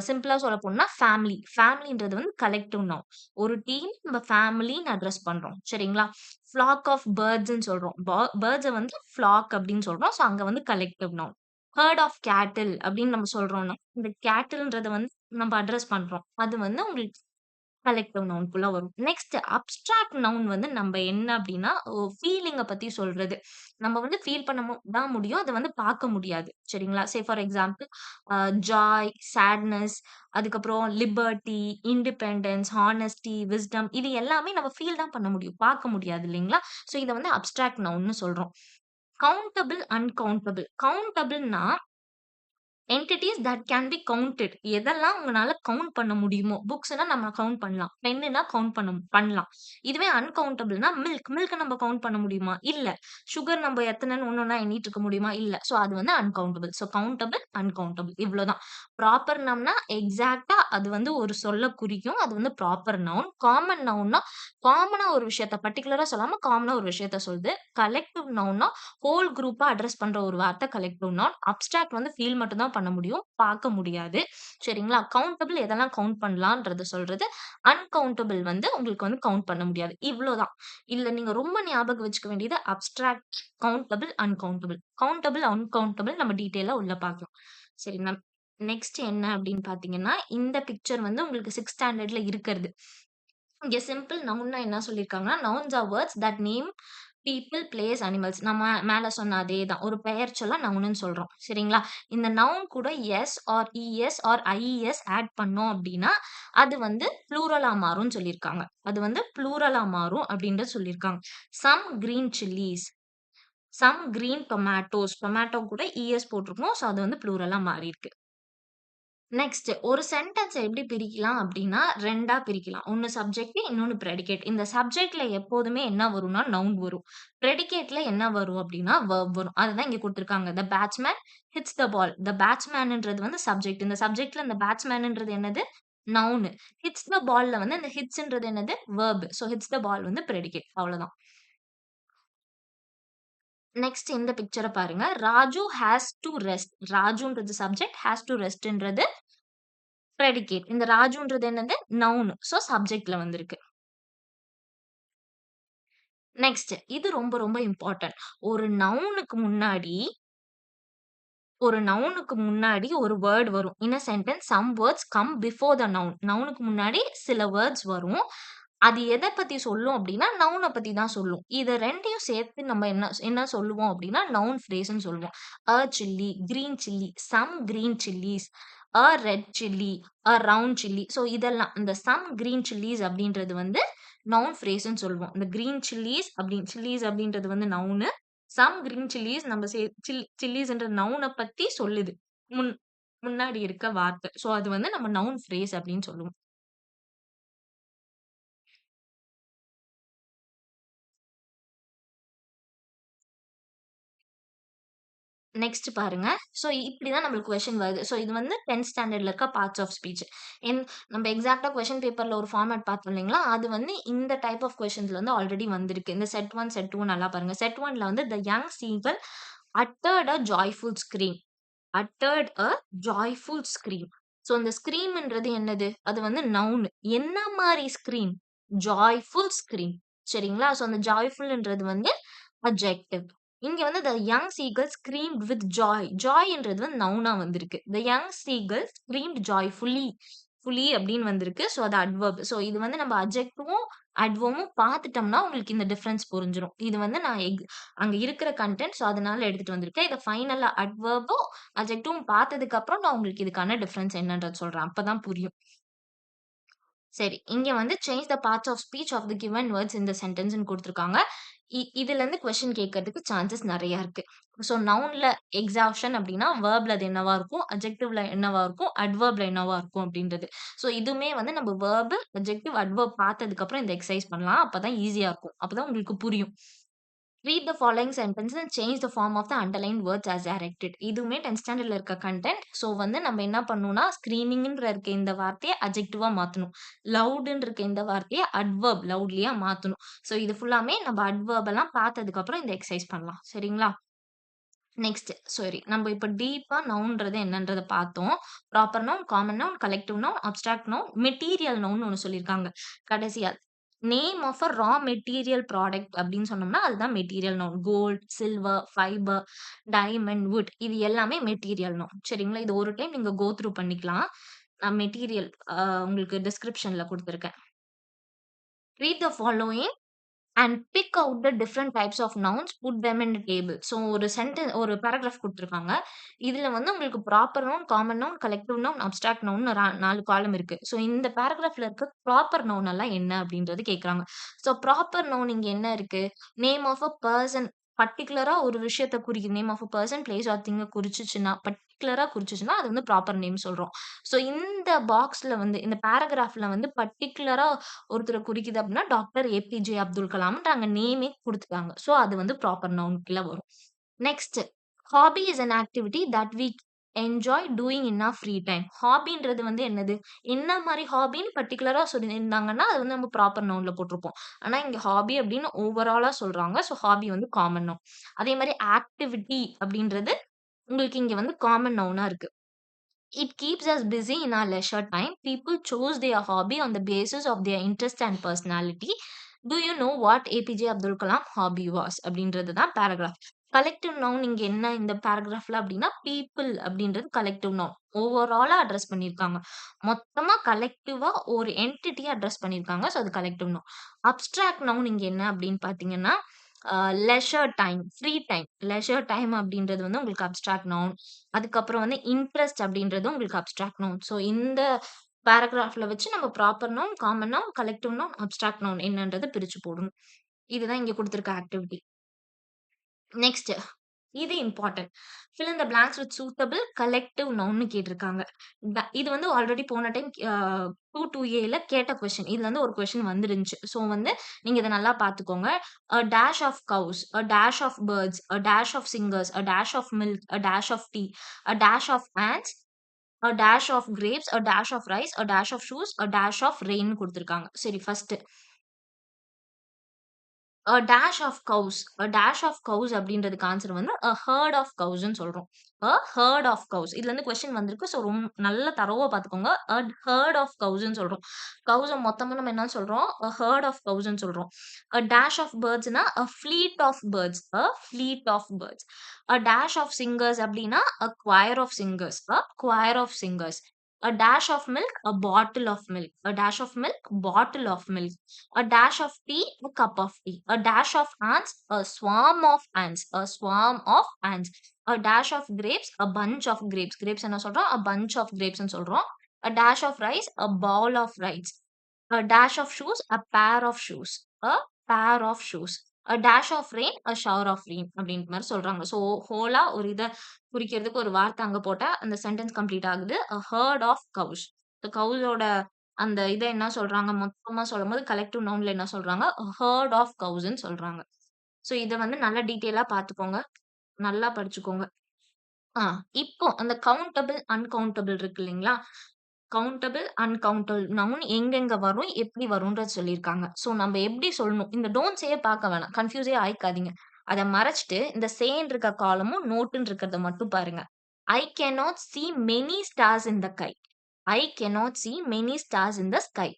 சிம்பிளா சொல்லப்போனா ஃபேமிலி. ஃபேமிலின்றது வந்து கலெக்டிவ் நவுன். ஒரு டீம் நம்ம ஃபேமிலின்னு அட்ரஸ் பண்றோம். சரிங்களா? ஃப்ளாக் ஆஃப் பேர்ட்ஸ்ன்னு சொல்றோம். பேர்ட்ஸ வந்து ஃப்ளாக் அப்டின்னு சொல்றோம். ஸோ, அங்க வந்து கலெக்டிவ் நவுன். ஹெர்ட் ஆஃப் கேட்டில் அப்டின்னு நம்ம சொல்றோம்னா, இந்த கேட்டில்ன்றத வந்து நம்ம அட்ரஸ் பண்றோம். அது வந்து உங்களுக்கு கலெக்டிவ் நவுன்குள்ள வரும். நெக்ஸ்ட் அப்ஸ்ட்ராக்ட் நவுன் வந்து நம்ப என்ன அப்டின்னா, ஃபீலிங்க பத்தி சொல்றது. நம்ம வந்து ஃபீல் பண்ண தான் முடியும். அத வந்து பார்க்க முடியாது. சரிங்களா? Say for example Joy, sadness, அதுக்கப்புறம் லிபர்ட்டி, இண்டிபெண்டன்ஸ், ஹானஸ்டி, விஸ்டம் இது எல்லாமே நம்ம ஃபீல் தான் பண்ண முடியும். பார்க்க முடியாது இல்லைங்களா? ஸோ இத வந்து அப்ஸ்ட்ராக்ட் நவுன்னு சொல்றோம். Countable, uncountable. கவுண்டபிள்னா entities that can be counted. எதெல்லாம் உங்கனால கவுண்ட் பண்ண முடியுமோ, புக்ஸ்னா நம்ம கவுண்ட் பண்ணலாம். பென்னுனா கவுண்ட் பண்ணலாம். இதுவே அன்கவுண்டபிள்னா மில்க் நம்ம கவுண்ட் பண்ண முடியுமா? இல்ல. சுகர் நம்ம எத்தனைன்னு ஒண்ணொண்ணா எண்ணிட்டு இருக்க முடியுமா? இல்ல. சோ அது வந்து அன்கவுண்டபிள். சோ கவுண்டபிள், அன்கவுண்டபிள் இவ்வளோதான். ப்ராப்பர் நவுன்னா எக்ஸாக்ட்டா அது வந்து ஒரு சொல்ல குறிக்கும். அது வந்து ப்ராப்பர் நவுன். காமன் நவுன்னா காமனா ஒரு விஷயத்த பர்ட்டிகுலரா சொல்லாம காமனா ஒரு விஷயத்த சொல்லுது. கலெக்டிவ் நவுன்னா ஹோல் குரூப்பா அட்ரஸ் பண்ற ஒரு வார்த்தை கலெக்டிவ் நவுன். அப்ஸ்ட்ராக்ட் வந்து ஃபீல் மட்டும் தான் பண்ண முடியும். பார்க்க முடியாது. சரிங்களா? கவுண்டபிள் எதெல்லாம் கவுண்ட் பண்ணலான்றத சொல்றது. அன்கவுண்டபிள் வந்து உங்களுக்கு வந்து கவுண்ட் பண்ண முடியாது. இவ்ளோதான். இதுல நீங்க ரொம்ப ஞாபகம் வச்சுக்க வேண்டியது abstract, countable, uncountable. Countable, uncountable நம்ம டீட்டெயிலா உள்ள பார்க்கலாம். சரி நெக்ஸ்ட் என்ன அப்படின்னு பார்த்தீங்கன்னா, இந்த பிக்சர் வந்து உங்களுக்கு 6த் ஸ்டாண்டர்ட்ல இருக்கிறது. இங்க சிம்பிள் நவுன்னா என்ன சொல்லியிருக்காங்கன்னா, nouns R words that name people, place, animals. நம்ம மேல சொன்ன அதே தான். ஒரு பெயர் சொல்ல நவுனுன்னு சொல்றோம். சரிங்களா? இந்த நவுன் கூட S or ES or IES add பண்ணோம் அப்டின்னா, அது வந்து ப்ளூரலா மாறும்னு சொல்லியிருக்காங்க. அது வந்து ப்ளூரலா மாறும் அப்டின்றது சொல்லியிருக்காங்க. Some green chillies, some green tomatoes. Tomato கூட இஎஸ் போட்டிருக்கோம். ஸோ அது வந்து ப்ளூரலா மாறியிருக்கு. நெக்ஸ்ட் ஒரு சென்டென்ஸ எப்படி பிரிக்கலாம் அப்டின்னா, 2ஆ பிரிக்கலாம். ஒண்ணு சப்ஜெக்ட், இன்னொன்னு பிரெடிகேட். இந்த சப்ஜெக்ட்ல எப்போதுமே என்ன வரும்னா, நவுன் வரும். பிரெடிகேட்ல என்ன வரும் அப்டின்னா, வெர்ப் வரும். அதுதான் இங்க குடுத்துருக்காங்க. த பேட்ஸ்மேன் ஹிட்ஸ் த பால். த பேட்ஸ்மேன்ன்றது வந்து சப்ஜெக்ட். இந்த சப்ஜெக்ட்ல இந்த பேட்ஸ்மேன்ன்றது என்னது? நவுனு. ஹிட்ஸ் த பால்ல வந்து இந்த ஹிட்ஸ்ன்றது என்னது? Verb. So hits the ball வந்து பிரெடிகேட். அவ்வளோதான். நெக்ஸ்ட் இந்த பிக்சர பாருங்க. Raju has to rest. ராஜுன்றது சப்ஜெக்ட், ஹேஸ் டூ ரெஸ்ட்ன்றது ப்ரெடிகேட். இந்த ராஜுன்றது என்னது? நவுன். சோ சப்ஜெக்ட்ல வந்திருக்கு. நெக்ஸ்ட் இது ரொம்ப ரொம்ப இம்பார்ட்டன்ட். ஒரு நவுனுக்கு முன்னாடி ஒரு வேர்ட் வரும். In a sentence some words come before the noun. நவுனுக்கு முன்னாடி சில வேர்ட்ஸ் வரும். அது எத பத்தி சொல்லும் அப்டின்னா, நவுன பத்தி தான் சொல்லும். இத 2யும் சேர்த்து நம்ம என்ன என்ன சொல்லுவோம் அப்டின்னா, நவுன் ஃப்ரேஸ்ன்னு சொல்லுவோம். Chilli, green chilli, some green chillies, a red chilli, a round chilli. So இதெல்லாம் இந்த சம் கிரீன் சில்லிஸ் அப்படின்றது வந்து நவுன் ஃப்ரேஸ்ன்னு சொல்லுவோம். இந்த கிரீன் சில்லிஸ் அப்படின்றது வந்து நவுனு. சம் கிரீன் சில்லிஸ் நம்ம சில்லிஸ்ன்ற நவுன பத்தி சொல்லுது. முன் முன்னாடி இருக்க வார்த்தை. ஸோ அது வந்து நம்ம நவுன் ஃப்ரேஸ் அப்படின்னு சொல்லுவோம். நெக்ஸ்ட் பாருங்க. ஸோ இப்படிதான் நம்மளுக்கு கொஸ்டின் வருது. ஸோ இது வந்து 10த் ஸ்டாண்டர்ட்ல இருக்க பார்ட்ஸ் ஆஃப் ஸ்பீச். என் நம்ம எக்ஸாக்ட்டா கொஸ்டின் பேப்பர்ல ஒரு ஃபார்மேட் பார்த்தோம் இல்லைங்களா? அது வந்து இந்த டைப் ஆஃப் கொஸ்டின்ஸ்ல வந்து ஆல்ரெடி வந்திருக்கு. இந்த செட் 1, செட் 2 நல்லா பாருங்க. செட் 1ல வந்து the young seagull uttered a joyful scream. Uttered a joyful scream. So இந்த ஸ்க்ரீம்ன்றது என்னது? அது வந்து நவுன். என்ன மாரி ஸ்க்ரீம்? Joyful scream. சரிங்களா? ஸோ அந்த ஜாய்ஃபுல்ன்றது வந்து அட்ஜெக்டிவ். இங்க வந்து the young seagull screamed with joy. ஜாய்ன்றது வந்து நவுனா வந்திருக்கு. The young seagull screamed joyfully. Fully அப்படின்னு வந்திருக்கு. ஸோ அது அட்வெர்ப். ஸோ இது வந்து நம்ம அட்ஜெக்டிவும், அட்வெர்பும் பார்த்துட்டோம்னா உங்களுக்கு இந்த டிஃபரன்ஸ் புரிஞ்சிரும். இது வந்து நான் அங்க இருக்கிற கன்டென்ட். ஸோ அதனால எடுத்துட்டு வந்திருக்கேன். இத ஃபைனலா அட்வெர்பும், அட்ஜெக்டிவும் பார்த்ததுக்கு அப்புறம் நான் உங்களுக்கு இதுக்கான டிஃபரன்ஸ் என்னன்றது சொல்றேன். அப்பதான் புரியும். சரி. இங்க வந்து change the parts of speech of the given words in the சென்டென்ஸ்ன்னு குடுத்துருக்காங்க. இதுலருந்து கொஸ்டின் கேட்கறதுக்கு சான்சஸ் நெறைய இருக்கு. ஸோ நவுன்ல எக்ஸாப்ஷன் அப்டின்னா, வெர்ப்ல அது என்னவா இருக்கும்? அட்ஜெக்டிவ்ல என்னவா இருக்கும்? அட்வெர்ப்ல என்னவா இருக்கும்? அப்டின்றது. ஸோ இதுவுமே வந்து நம்ம வெர்ப், அட்ஜெக்டிவ், அட்வெர்ப் பார்த்ததுக்கு அப்புறம் இந்த எக்சர்சைஸ் பண்ணலாம். அப்பதான் ஈஸியா இருக்கும். அப்பதான் உங்களுக்கு புரியும். Read the following sentence and change the form of the underlined words as directed. இதுவுமே 10த் ஸ்டாண்டர்ட்ல இருக்க கன்டென்ட். ஸோ வந்து நம்ம என்ன பண்ணணும்னா, ஸ்க்ரீமிங்ன்ற இருக்க இந்த வார்த்தைய அட்ஜெக்டிவா மாத்தணும். லவுடுன்னு இருக்க இந்த வார்த்தைய அட்வெர்ப் லவுட்லியா மாத்தணும். ஸோ இது ஃபுல்லாமே நம்ம அட்வெர்ப் எல்லாம் பார்த்ததுக்கு அப்புறம் இந்த எக்சர்சைஸ் பண்ணலாம். சரிங்களா? Next sorry. நம்ம இப்ப டீப்பா நவுன்றது என்னன்றத பார்த்தோம். Proper noun, common noun, collective noun, abstract noun, material நவுன்னு ஒண்ணு சொல்லியிருக்காங்க. கடைசியா name of a raw material product அப்படின்னு சொன்னோம்னா, அதுதான் material noun. Gold, silver, fibre, diamond, wood இது எல்லாமே மெட்டீரியல் நவுன். சரிங்களா? இது ஒரு டைம் நீங்க கோ த்ரூ பண்ணிக்கலாம். நான் மெட்டீரியல் உங்களுக்கு டிஸ்கிரிப்ஷன்ல குடுத்துருக்கேன். Read the following and pick out the different types of nouns, put them in table. So ஒரு பேராகிராஃப் குடுத்துருக்காங்க. இதுல வந்து உங்களுக்கு proper noun, common noun, collective noun, abstract நவுன்னு 4 காலம் இருக்கு. ஸோ இந்த பேராகிராஃப்ல இருக்க ப்ராப்பர் நவுன் எல்லாம் என்ன அப்படின்றது கேட்கறாங்க. ஸோ ப்ராப்பர் நவுன் இங்க என்ன இருக்கு? நேம் ஆஃப் அ பெர்சன் பர்ட்டிகுலரா ஒரு விஷயத்த குறிக்குது. Name of a person, place or திங்க பர்ட்டிகுலரா குறிச்சுச்சுன்னா, அது வந்து ப்ராப்பர் நேம் சொல்றோம். ஸோ இந்த பாக்ஸ்ல வந்து இந்த பேராகிராஃப்ல வந்து பர்ட்டிகுலரா ஒருத்தர குறிக்குது அப்படின்னா, டாக்டர் ஏபிஜே அப்துல் கலாம்ன்ட்டு அங்க நேமே குடுத்துட்டாங்க. ஸோ அது வந்து ப்ராப்பர் நவுன்குள்ள வரும். Next hobby is an activity that we enjoy doing in our free time. ஹாபின்றது வந்து என்னது? என்ன மாரி ஹாபின்னு பர்ட்டிகுலரா சொல்லியிருந்தாங்கன்னா, அது வந்து நம்ம ப்ராப்பர் நவுன்ல போட்டிருப்போம். ஆனா இங்க ஹாபி அப்படின்னு ஓவராலா சொல்றாங்க. ஸோ ஹாபி வந்து காமன் நவுன். அதே மாரி ஆக்டிவிட்டி அப்படின்றது உங்களுக்கு இங்க வந்து காமன் நவுனா இருக்கு. It keeps us busy in our leisure time. People chose their hobby on the basis of their interest and personality. Do you know what APJ Abdul Kalam hobby was? அப்படின்றது தான் paragraph. Collective noun இங்க என்ன இந்த பேராகிராஃப்ல அப்படின்னா, people அப்படின்றது collective noun. ஓவராலா address பண்ணியிருக்காங்க. மொத்தமா கலெக்டிவா ஒரு என்டிட்டிய அட்ரஸ் பண்ணியிருக்காங்க. ஸோ அது கலெக்டிவ் நவுன். அப்ஸ்ட்ராக்ட் நவுன் இங்க என்ன அப்படின்னு பார்த்தீங்கன்னா, leisure time, free time. Leisure time அப்படின்றது வந்து உங்களுக்கு அப்ஸ்ட்ராக்ட் நவுன். அதுக்கப்புறம் வந்து இன்ட்ரெஸ்ட் அப்படின்றது உங்களுக்கு அப்ஸ்ட்ராக்ட் நவுன். ஸோ இந்த பேராகிராஃப்ல வச்சு நம்ம proper noun, common noun, collective noun, abstract noun என்னன்றத பிரிச்சு போடணும். இதுதான் இங்க குடுத்திருக்க ஆக்டிவிட்டி. நெக்ஸ்ட் இது important. Fill in the blanks with suitable collective நவுன்னு கேட்டிருக்காங்க. இது வந்து ஆல்ரெடி போன டைம் 2 கேட்ட கொஸ்டின். இதுல இருந்து ஒரு கொஸ்டின் வந்துருந்துச்சு. ஸோ வந்து நீங்க இத நல்லா பார்த்துக்கோங்க. A dash of cows, a dash of birds, a dash of singers, a dash of milk, a dash of tea, a dash of ants, a dash of grapes, a dash of rice, a dash of shoes, a dash of rain குடுத்துருக்காங்க. சரி first dash of cows. Dash of cows அப்படின்றதுக்கு answer வந்து herd of கவுஸ்ன்னு சொல்றோம். Herd of cows. இதுல இருந்து question வந்திருக்கு. So நல்லா தரோவா பார்த்துக்கோங்க. ஹெர்ட் ஆஃப் கவுஸ்ன்னு சொல்றோம். கவுஸ மொத்தமா நம்ம என்ன சொல்றோம்? ஹெர்ட் ஆஃப் கவுஸ்ன்னு சொல்றோம். டேஷ் ஆஃப் பேர்ட்ஸ்னா fleet of birds. Fleet of birds. Dash of singers அப்படின்னா choir of singers. Choir of singers. A dash of milk, a bottle of milk. A dash of milk, bottle of milk. A dash of tea, a cup of tea. A dash of ants, a swarm of ants. A swarm of ants. A dash of grapes, a bunch of grapes. Grapes என்ன சொல்றோம்? A bunch of grapes ன்னு சொல்றோம். A dash of rice, a bowl of rice. A dash of shoes, a pair of shoes. A pair of shoes. A dash of rain, a shower of rain அப்படின்ற மாரி சொல்றாங்க. So ஹோலா ஒரு இத குறிக்கிறதுக்கு ஒரு வார்த்தை அங்க போட்டா அந்த சென்டென்ஸ் கம்ப்ளீட் ஆகுது. A herd of cows. இந்த கவுஸோட அந்த இத என்ன சொல்றாங்க? மொத்தமா சொல்லும்போது கலெக்டிவ் நவுன்ல என்ன சொல்றாங்க? A herd of cowsன்னு சொல்றாங்க. ஸோ இத வந்து நல்லா டீட்டெயிலா பார்த்துக்கோங்க. நல்லா படிச்சுக்கோங்க. ஆ இப்போ அந்த கவுண்டபிள், அன்கவுண்டபிள் இருக்கு இல்லைங்களா? கவுண்டபிள், அன்கவுண்டபிள் நவுன் எங்கெங்க வரும்? எப்படி வரும்ன்றது சொல்லியிருக்காங்க. ஸோ நம்ம எப்படி சொல்லணும்? இந்த டோன்ட்ஸயே பார்க்க வேணாம். கன்ஃப்யூஸே ஆயிக்காதீங்க. அத மறைச்சுட்டு இந்த சேன்னு இருக்க காலமும், நோட்டுன்னு இருக்கிறத மட்டும் பாருங்க. I cannot see many stars in the sky. I cannot see many stars in the sky.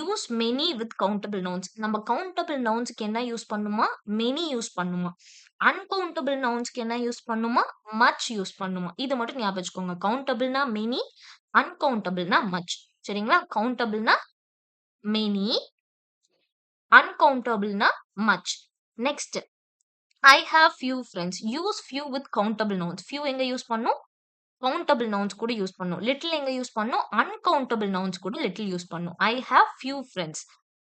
Use many with countable nouns. நம்ம countable nounsக்கு என்ன யூஸ் பண்ணுமா? Many யூஸ் பண்ணுமா? Uncountable nounsக்கு என்ன யூஸ் பண்ணுமா? Much யூஸ் பண்ணுமா? இத மட்டும் ஞாபகம் வச்சுக்கோங்க. கவுண்டபிள்னா many, அன்கவுண்டபிள்னா மச். சரிங்களா? கவுண்டபிள்னா மெனி, அன்கவுண்டபிள்னா much. Next I have few friends. Use few with countable nouns. Few எங்க யூஸ் பண்ணும்? கவுண்டபிள் நவுன்ஸ் கூட யூஸ் பண்ணும். லிட்டில் எங்க யூஸ் பண்ணும்? அன்கவுண்டபிள் நவுன்ஸ் கூட லிட்டில் யூஸ் பண்ணும். I have few friends.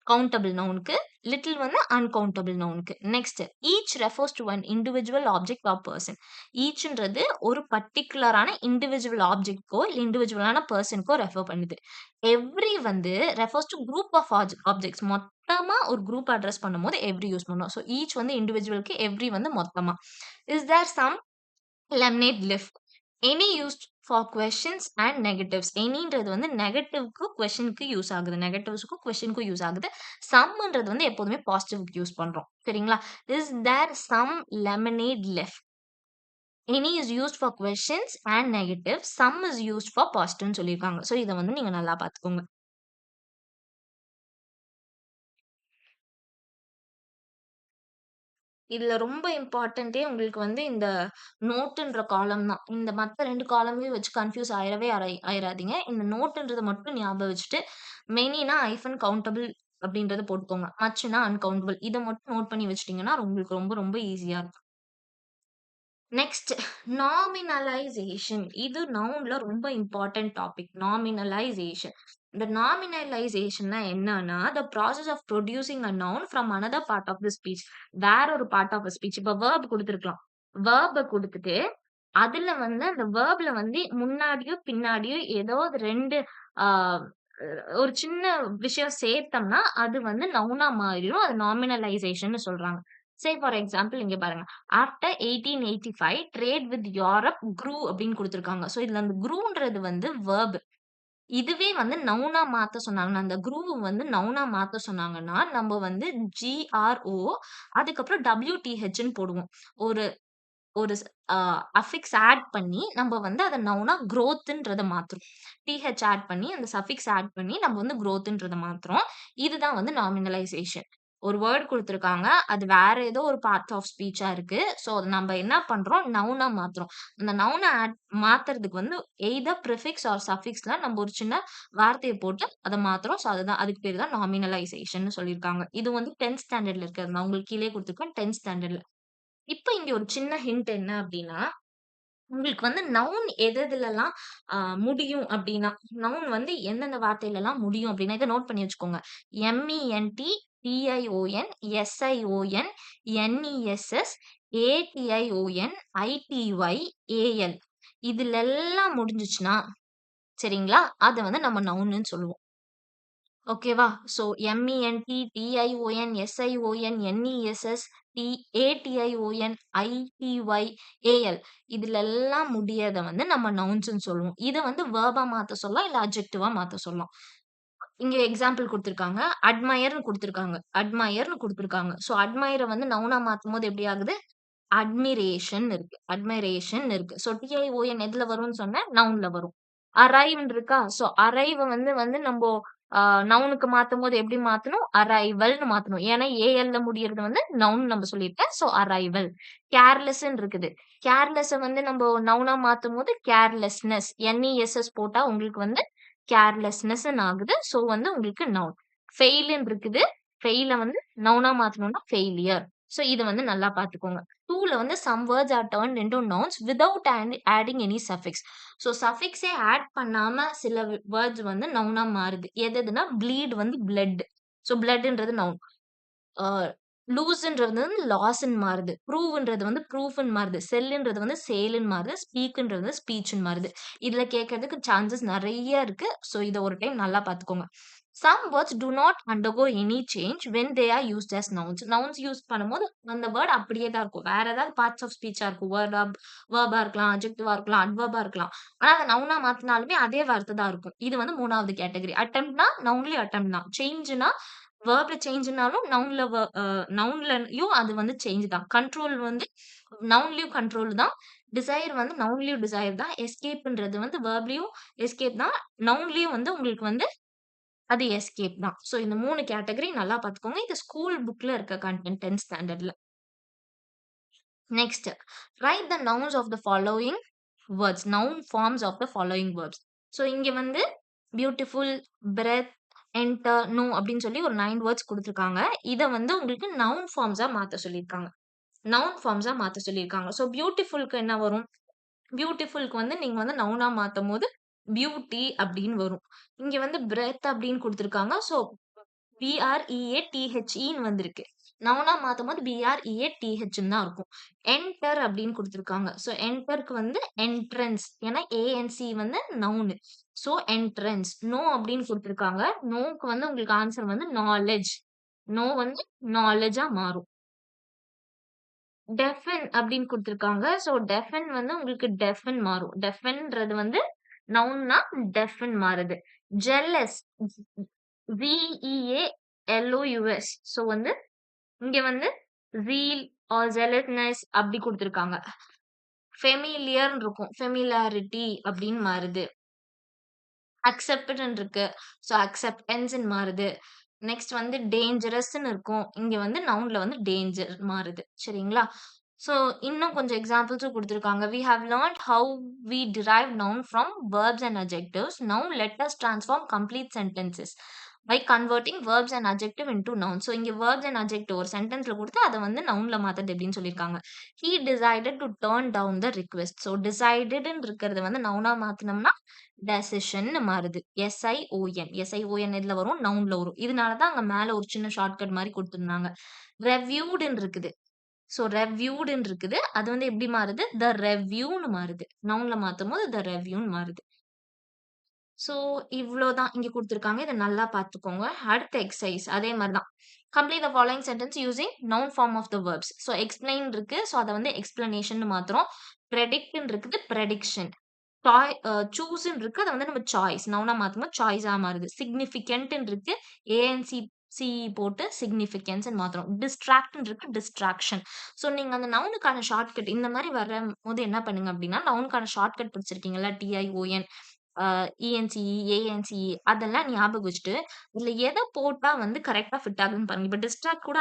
Countable நவுனுக்கு, லிட்டில் வந்து அன்கவுண்டபிள் நவுனுக்கு. Next each refers to an individual object or person. ஈச்ன்றது ஒரு பர்ட்டிகுலரான இண்டிவிஜுவல் ஆப்ஜெக்ட்க்கோ இல்ல இண்டிவிஜுவலான பெர்சனுக்கோ ரெஃபர் பண்ணுது. எவ்ரி வந்து refers to group of objects. மொத்தமா ஒரு குரூப் அட்ரஸ் பண்ணும்போது எவ்ரி யூஸ் பண்ணுவோம். ஸோ ஈச் வந்து இண்டிவிஜுவலுக்கு, எவ்ரி வந்து மொத்தமா. Is there some lemonade left? Any used for questions and negatives. Anyன்றது வந்து நெகட்டிவ்க்கு கொஸ்டினுக்கு யூஸ் ஆகுது. நெகட்டிவ்ஸ்க்கும் கொஸ்டினுக்கும் யூஸ் ஆகுது. சம்ன்றது வந்து எப்போதுமே பாசிட்டிவ்க்கு யூஸ் பண்றோம். சரிங்களா? Is there some lemonade left? Any is used for questions and negatives. Some is used for positive சொல்லியிருக்காங்க. ஸோ இத வந்து நீங்க நல்லா பார்த்துக்கோங்க. இதுல ரொம்ப இம்பார்ட்டன்ட்டே உங்களுக்கு வந்து இந்த நோட்டுன்ற காலம் தான். இந்த மத்த 2 காலமையும் வச்சு கன்ஃப்யூஸ் ஆயிரவே ஆயிராதீங்க. இந்த நோட்டுன்றத மட்டும் ஞாபகம் வச்சுட்டு, மெனினா ஹைஃபன் கவுண்டபிள் அப்படின்றத போட்டுக்கோங்க. மச்னா அன்கவுண்டபிள். இத மட்டும் நோட் பண்ணி வச்சுட்டீங்கன்னா, உங்களுக்கு ரொம்ப ரொம்ப ஈஸியா இருக்கும். Next nominalisation. இது நவுன்ல ரொம்ப இம்பார்ட்டன்ட் டாபிக். நாமினலைசேஷன். இந்த நாமினலைசேஷன்னா என்னன்னா, the process of producing a noun from another part of the speech. வேற ஒரு பார்ட் ஆஃப் த ஸ்பீச். இப்ப வெர்ப் குடுத்துருக்கலாம். வெர்ப குடுத்துட்டு, அதுல வந்து அந்த வெர்ப்ல வந்து முன்னாடியோ, பின்னாடியோ ஏதோ 2 ஆ ஒரு சின்ன விஷயம் சேர்த்தோம்னா, அது வந்து நவுனா மாறிரும். அது நாமினலைசேஷன்னு சொல்றாங்க. சே ஃபார் எக்ஸாம்பிள் இங்க பாருங்க. After 1885 trade with Europe grew அப்படின்னு குடுத்துருக்காங்க. ஸோ இதுல அந்த க்ரூன்றது வந்து வெர்ப். இதுவே வந்து நவுனா மாத்த சொன்னாங்கன்னா, அந்த க்ரூவ் வந்து நவுனா மாத்த சொன்னாங்கன்னா, நம்ம வந்து ஜிஆர்ஓ அதுக்கப்புறம் டபிள்யூடிஹெச்ன்னு போடுவோம். ஒரு ஒரு அஃபிக்ஸ் ஆட் பண்ணி நம்ம வந்து அத நவுனா குரோத்ன்றத மாத்துறோம். டிஹெச் ஆட் பண்ணி அந்த சஃபிக்ஸ் ஆட் பண்ணி நம்ம வந்து குரோத்ன்றத மாத்துறோம். இதுதான் வந்து நாமினலைசேஷன். ஒரு வேர்ட் குடுத்துருக்காங்க. அது வேற ஏதோ ஒரு பார்ட் ஆஃப் ஸ்பீச்சா இருக்கு. ஸோ நம்ம என்ன பண்றோம்? நவுனா மாத்துறோம். அந்த நவுன மாத்துறதுக்கு வந்து எய்தர் பிரிஃபிக்ஸ் ஆர் சஃபிக்ஸ்ல நம்ம ஒரு சின்ன வார்த்தைய போட்டு அத மாத்துறோம். ஸோ அதுதான் அதுக்கு பேரு தான் நாமினலைசேஷன்னு சொல்லியிருக்காங்க. இது வந்து 10த் ஸ்டாண்டர்ட்ல இருக்கிறது. நான் உங்களுக்கு கீழயே குடுத்துருக்கேன் 10த் ஸ்டாண்டர்ட்ல. இப்ப இங்க ஒரு சின்ன ஹிண்ட் என்ன அப்டின்னா, உங்களுக்கு வந்து நவுன் எதுலலாம் முடியும் அப்டின்னா, நவுன் வந்து எந்தெந்த வார்த்தையிலலாம் முடியும் அப்டின்னா, இத நோட் பண்ணி வச்சுக்கோங்க. M E N T, T I O N, S I O N, N E S S, A T I O N, I T Y, A L இதுலெல்லாம் முடிஞ்சுச்சுன்னா, சரிங்களா? அத வந்து நம்ம நவுனுன்னு சொல்லுவோம். ஓகேவா? So M E N T, T I O N, S I O N, N E S S, A T I O N, I T Y, A L இதுலெல்லாம் முடியறத வந்து நம்ம நவுன்ஸ்ன்னு சொல்லுவோம். இத வந்து வெர்பா மாத்த சொல்லலாம். இல்ல அட்ஜெக்டிவா மாத்த சொல்லலாம். இங்க எக்ஸாம்பிள் குடுத்துருக்காங்க. அட்மையர்ன்னு குடுத்துருக்காங்க. அட்மையர்ன்னு குடுத்துருக்காங்க. ஸோ அட்மையர வந்து நவுனா மாத்தும்போது எப்படி ஆகுது? அட்மிரேஷன் இருக்கு. அட்மைரேஷன் இருக்கு. ஸோ டிஐஓஎன் எதுல வரும்னு சொன்னேன்? நவுன்ல வரும். அரைவ்ன்னு இருக்கா? ஸோ அரைவ வந்து வந்து நம்போ நவுனுக்கு மாத்தும்போது எப்படி மாத்தணும்? அரைவல்ன்னு மாத்தணும். ஏன்னா ஏஎல்ல முடியறது வந்து நவுன் நம்ம சொல்லியிருக்கேன். So arrival. கேர்லெஸ்ன்னு இருக்குது. கேர்லெஸ்ஸ வந்து நம்போ நவுனா மாத்தும்போது கேர்லெஸ்னஸ். என்இஎஸ்எஸ் போட்டா உங்களுக்கு வந்து கேர்லெஸ்னஸ்ன்னு ஆகுது. ஸோ வந்து உங்களுக்கு நவுன். ஃபெயில்ன்னு இருக்குது. ஃபெயில வந்து நவுனா மாத்தணும்னா ஃபெயிலியர். ஸோ இத வந்து நல்லா பார்த்துக்கோங்க. 2ல வந்து some words are turned into nouns without adding any suffix. So சஃபிக்ஸே ஆட் பண்ணாம சில வேர்ட்ஸ் வந்து நவுனா மாறுது. எதுனா ப்ளீட் வந்து பிளட். ஸோ பிளட்ன்றது நவுன். ஆ லூஸ்ன்றது வந்து லாஸ்ன்னு மாறுது. ப்ரூவ்ன்றது வந்து ப்ரூஃப்ன்னு மாறுது. செல்லுன்றது வந்து சேல்ன்னு மாறுது. ஸ்பீக்ன்றது வந்து ஸ்பீச்ன்னு மாறுது. இதுல கேட்கறதுக்கு சான்சஸ் நெறைய இருக்கு. ஸோ இத ஒரு டைம் நல்லா பார்த்துக்கோங்க. Some words do not undergo any change when they are used as nouns. Nouns use பண்ணும்போது அந்த வேர்ட் அப்படியே தான் இருக்கும். வேற ஏதாவது பார்ட்ஸ் ஆஃப் ஸ்பீச்சா இருக்கும். வெர்பா இருக்கலாம், அட்ஜெக்டிவா இருக்கலாம், அட்வெர்பா இருக்கலாம். ஆனா அத நவுனா மாத்துனாலுமே அதே வார்த்தை தான் இருக்கும். இது வந்து 3வது கேட்டகரி. அட்டெம்ப்ட்னா நவுன்லயும் அட்டெம்ப்ட் தான். சேஞ்ச்னா வேர்ப்ல சேஞ்ச்னாலும் நவுன்லயும் அது வந்து சேஞ்ச் தான். கண்ட்ரோல் வந்து நவுன்லயும் கண்ட்ரோல் தான். டிசைர் வந்து நவுன்லயும் டிசைர் தான். எஸ்கேப்ன்றது வந்து வேர்ப்லயும் எஸ்கேப் தான். நவுன்லயும் வந்து உங்களுக்கு வந்து அது எஸ்கேப் தான். ஸோ இந்த 3 கேட்டகரி நல்லா பார்த்துக்கோங்க. இது ஸ்கூல் புக்ல இருக்க கன்டென்ட் 10th ஸ்டாண்டர்ட்ல. Next write the nouns of the following words. Noun forms of the following verbs. So இங்க வந்து பியூட்டிஃபுல், பிரெத், என்டர், நோ அப்படின்னு சொல்லி ஒரு 9 வேர்ட்ஸ் குடுத்துருக்காங்க. இத வந்து உங்களுக்கு நவுன் ஃபார்ம்ஸா மாத்த சொல்லியிருக்காங்க. நவுன் ஃபார்ம்ஸா மாத்த சொல்லியிருக்காங்க. ஸோ பியூட்டிஃபுல்க்கு என்ன வரும்? பியூட்டிஃபுல்க்கு வந்து நீங்க வந்து நவுனா மாத்தும்போது பியூட்டி அப்படின்னு வரும். இங்க வந்து பிரெத் அப்படின்னு குடுத்துருக்காங்க. ஸோ பிஆர்இஏடிஹெச்இன்னு வந்திருக்கு. நவுனா மாத்தும்போது பிஆர்இஏடிஹெச்ன்னு தான் இருக்கும். என்டர் அப்படின்னு குடுத்துருக்காங்க. ஸோ என்டர்க்கு வந்து என்ட்ரன்ஸ். ஏன்னா ஏஎன்சி வந்து நவுனு. So entrance. நோ அப்படின்னு குடுத்துருக்காங்க. நோக்கு வந்து உங்களுக்கு ஆன்சர் வந்து நாலெட்ஜ். நோ வந்து நாலெட்ஜா மாறும். டெஃபன் அப்படின்னு குடுத்துருக்காங்க. ஸோ டெஃபன் வந்து உங்களுக்கு டெஃபன் மாறும். டெஃபன்றது வந்து நவுன்னா டெஃபன் மாறுது. ஜெலஸ் ஜிஇஏஎல்ஓயுஎஸ். ஸோ வந்து இங்க வந்து ஜீல் ஆர் ஜெலஸ்னஸ் அப்படி குடுத்துருக்காங்க. ஃபெமிலியர்ன்னு இருக்கும். ஃபெமிலியாரிட்டி அப்படின்னு மாறுது. அக்செப்டட்ன்னு இருக்கு. ஸோ அக்செப்டன்ஸ்ன்னு மாறுது. நெக்ஸ்ட் வந்து டேஞ்சரஸ்ன்னு இருக்கும். இங்க வந்து நவுன்ல வந்து டேஞ்சர் மாறுது. சரிங்களா? ஸோ இன்னும் கொஞ்சம் எக்ஸாம்பிள்ஸும் குடுத்துருக்காங்க. "We have learned how we derive noun from verbs and adjectives. Now let us transform complete sentences by converting verbs and adjective into nouns." So இங்க verbs and adjective ஒரு சென்டென்ஸ்ல குடுத்து அத வந்து நவுன்ல மாத்துறது எப்படின்னு சொல்லியிருக்காங்க. "He decided to turn down the request." So decidedன்னு இருக்கிறத வந்து நவுனா மாத்துனோம்னா டெசிஷன்னு மாறுது. எஸ்ஐஓஎன். எஸ்ஐஓஎன் எதுல வரும்? நவுன்ல வரும். இதனால தான் அங்க மேல ஒரு சின்ன ஷார்ட்கட் மாரி குடுத்திருந்தாங்க. ரெவ்யூடுன்னு இருக்குது. ஸோ ரெவ்யூடுன்னு இருக்குது. அது வந்து எப்படி மாறுது? த ரெவ்யூன்னு மாறுது. நவுன்ல மாத்தும்போது த ரெவ்யூன்னு மாறுது. ஸோ இவ்ளோ தான் இங்க குடுத்துருக்காங்க. இத நல்லா பார்த்துக்கோங்க. அடுத்த எக்சர்சைஸ் அதே மாரி தான். Complete the following sentence using noun form of the verbs. So explain இருக்கு. ஸோ அத வந்து எக்ஸ்ப்ளனேஷன்னு மாத்துறோம். ப்ரெடிக்ட்ன்னு இருக்குது. ப்ரெடிக்ஷன். சூஸ்ன்னு இருக்கு. அத வந்து நம்ம சாய்ஸ். நவுனா மாத்தும்போது சாய்ஸா மாறுது. சிக்னிஃபிகன்ட்ன்னு இருக்கு. ஏஎன்சி போட்டு சிக்னிஃபிகன்ஸ்ன்னு மாத்துறோம். டிஸ்ட்ராக்ட்ன்னு இருக்கு. டிஸ்ட்ராக்ஷன். ஸோ நீங்க அந்த நவுனுக்கான ஷார்ட்கட் இந்த மாரி வரும்போது என்ன பண்ணுங்க அப்டின்னா, நவுனுக்கான ஷார்ட்கட் படிச்சிருக்கீங்கல்ல. டிஐஓஎன், இஎன்சிஇ, ஏஎன்சிஇ அதெல்லாம் ஞாபகம் வச்சுட்டு, இதுல எத போட்டா வந்து கரெக்ட்டா ஃபிட் ஆகுதுன்னு பாருங்க. இப்ப டிஸ்ட்ராக்ட் கூட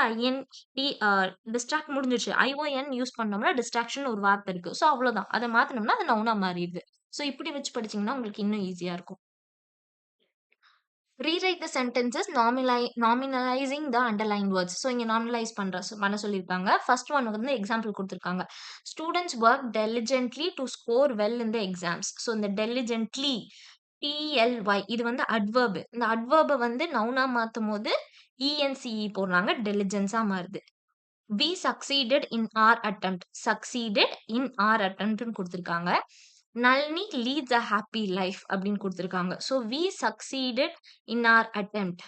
டிஸ்ட்ராக்ட் முடிஞ்சிருச்சு. ஐஓஎன் யூஸ் பண்ணோம்னா டிஸ்ட்ராக்ஷன் ஒரு வார்த்தை இருக்கு. ஸோ அவ்வளோதான். அத மாத்துனோம்னா அது நவுனா மாறிடுது. ஸோ இப்படி வச்சு படிச்சீங்கன்னா உங்களுக்கு இன்னும் ஈஸியா இருக்கும். Rewrite the sentences nominalising the underlined words. So இங்க நார்மலைஸ் பண்ண சொல்லியிருக்காங்க. ஃபர்ஸ்ட் ஒன் வந்து எக்ஸாம்பிள் குடுத்துருக்காங்க. Students work diligently to score well in the exams. So இந்த டெலிஜென்ட்லி டிஎல்ஒய் இது வந்து அட்வெர்ப். இந்த அட்வெர்ப வந்து நவுனா மாத்தும்போது இஎன்சிஇ போடுறாங்க. டெலிஜென்ஸா மாறுது. "We succeeded in our attempt." "Succeeded in our attempt"ன்னு குடுத்துருக்காங்க. "Nalini leads a happy life" அப்படின்னு குடுத்துருக்காங்க. So "We succeeded in our attempt."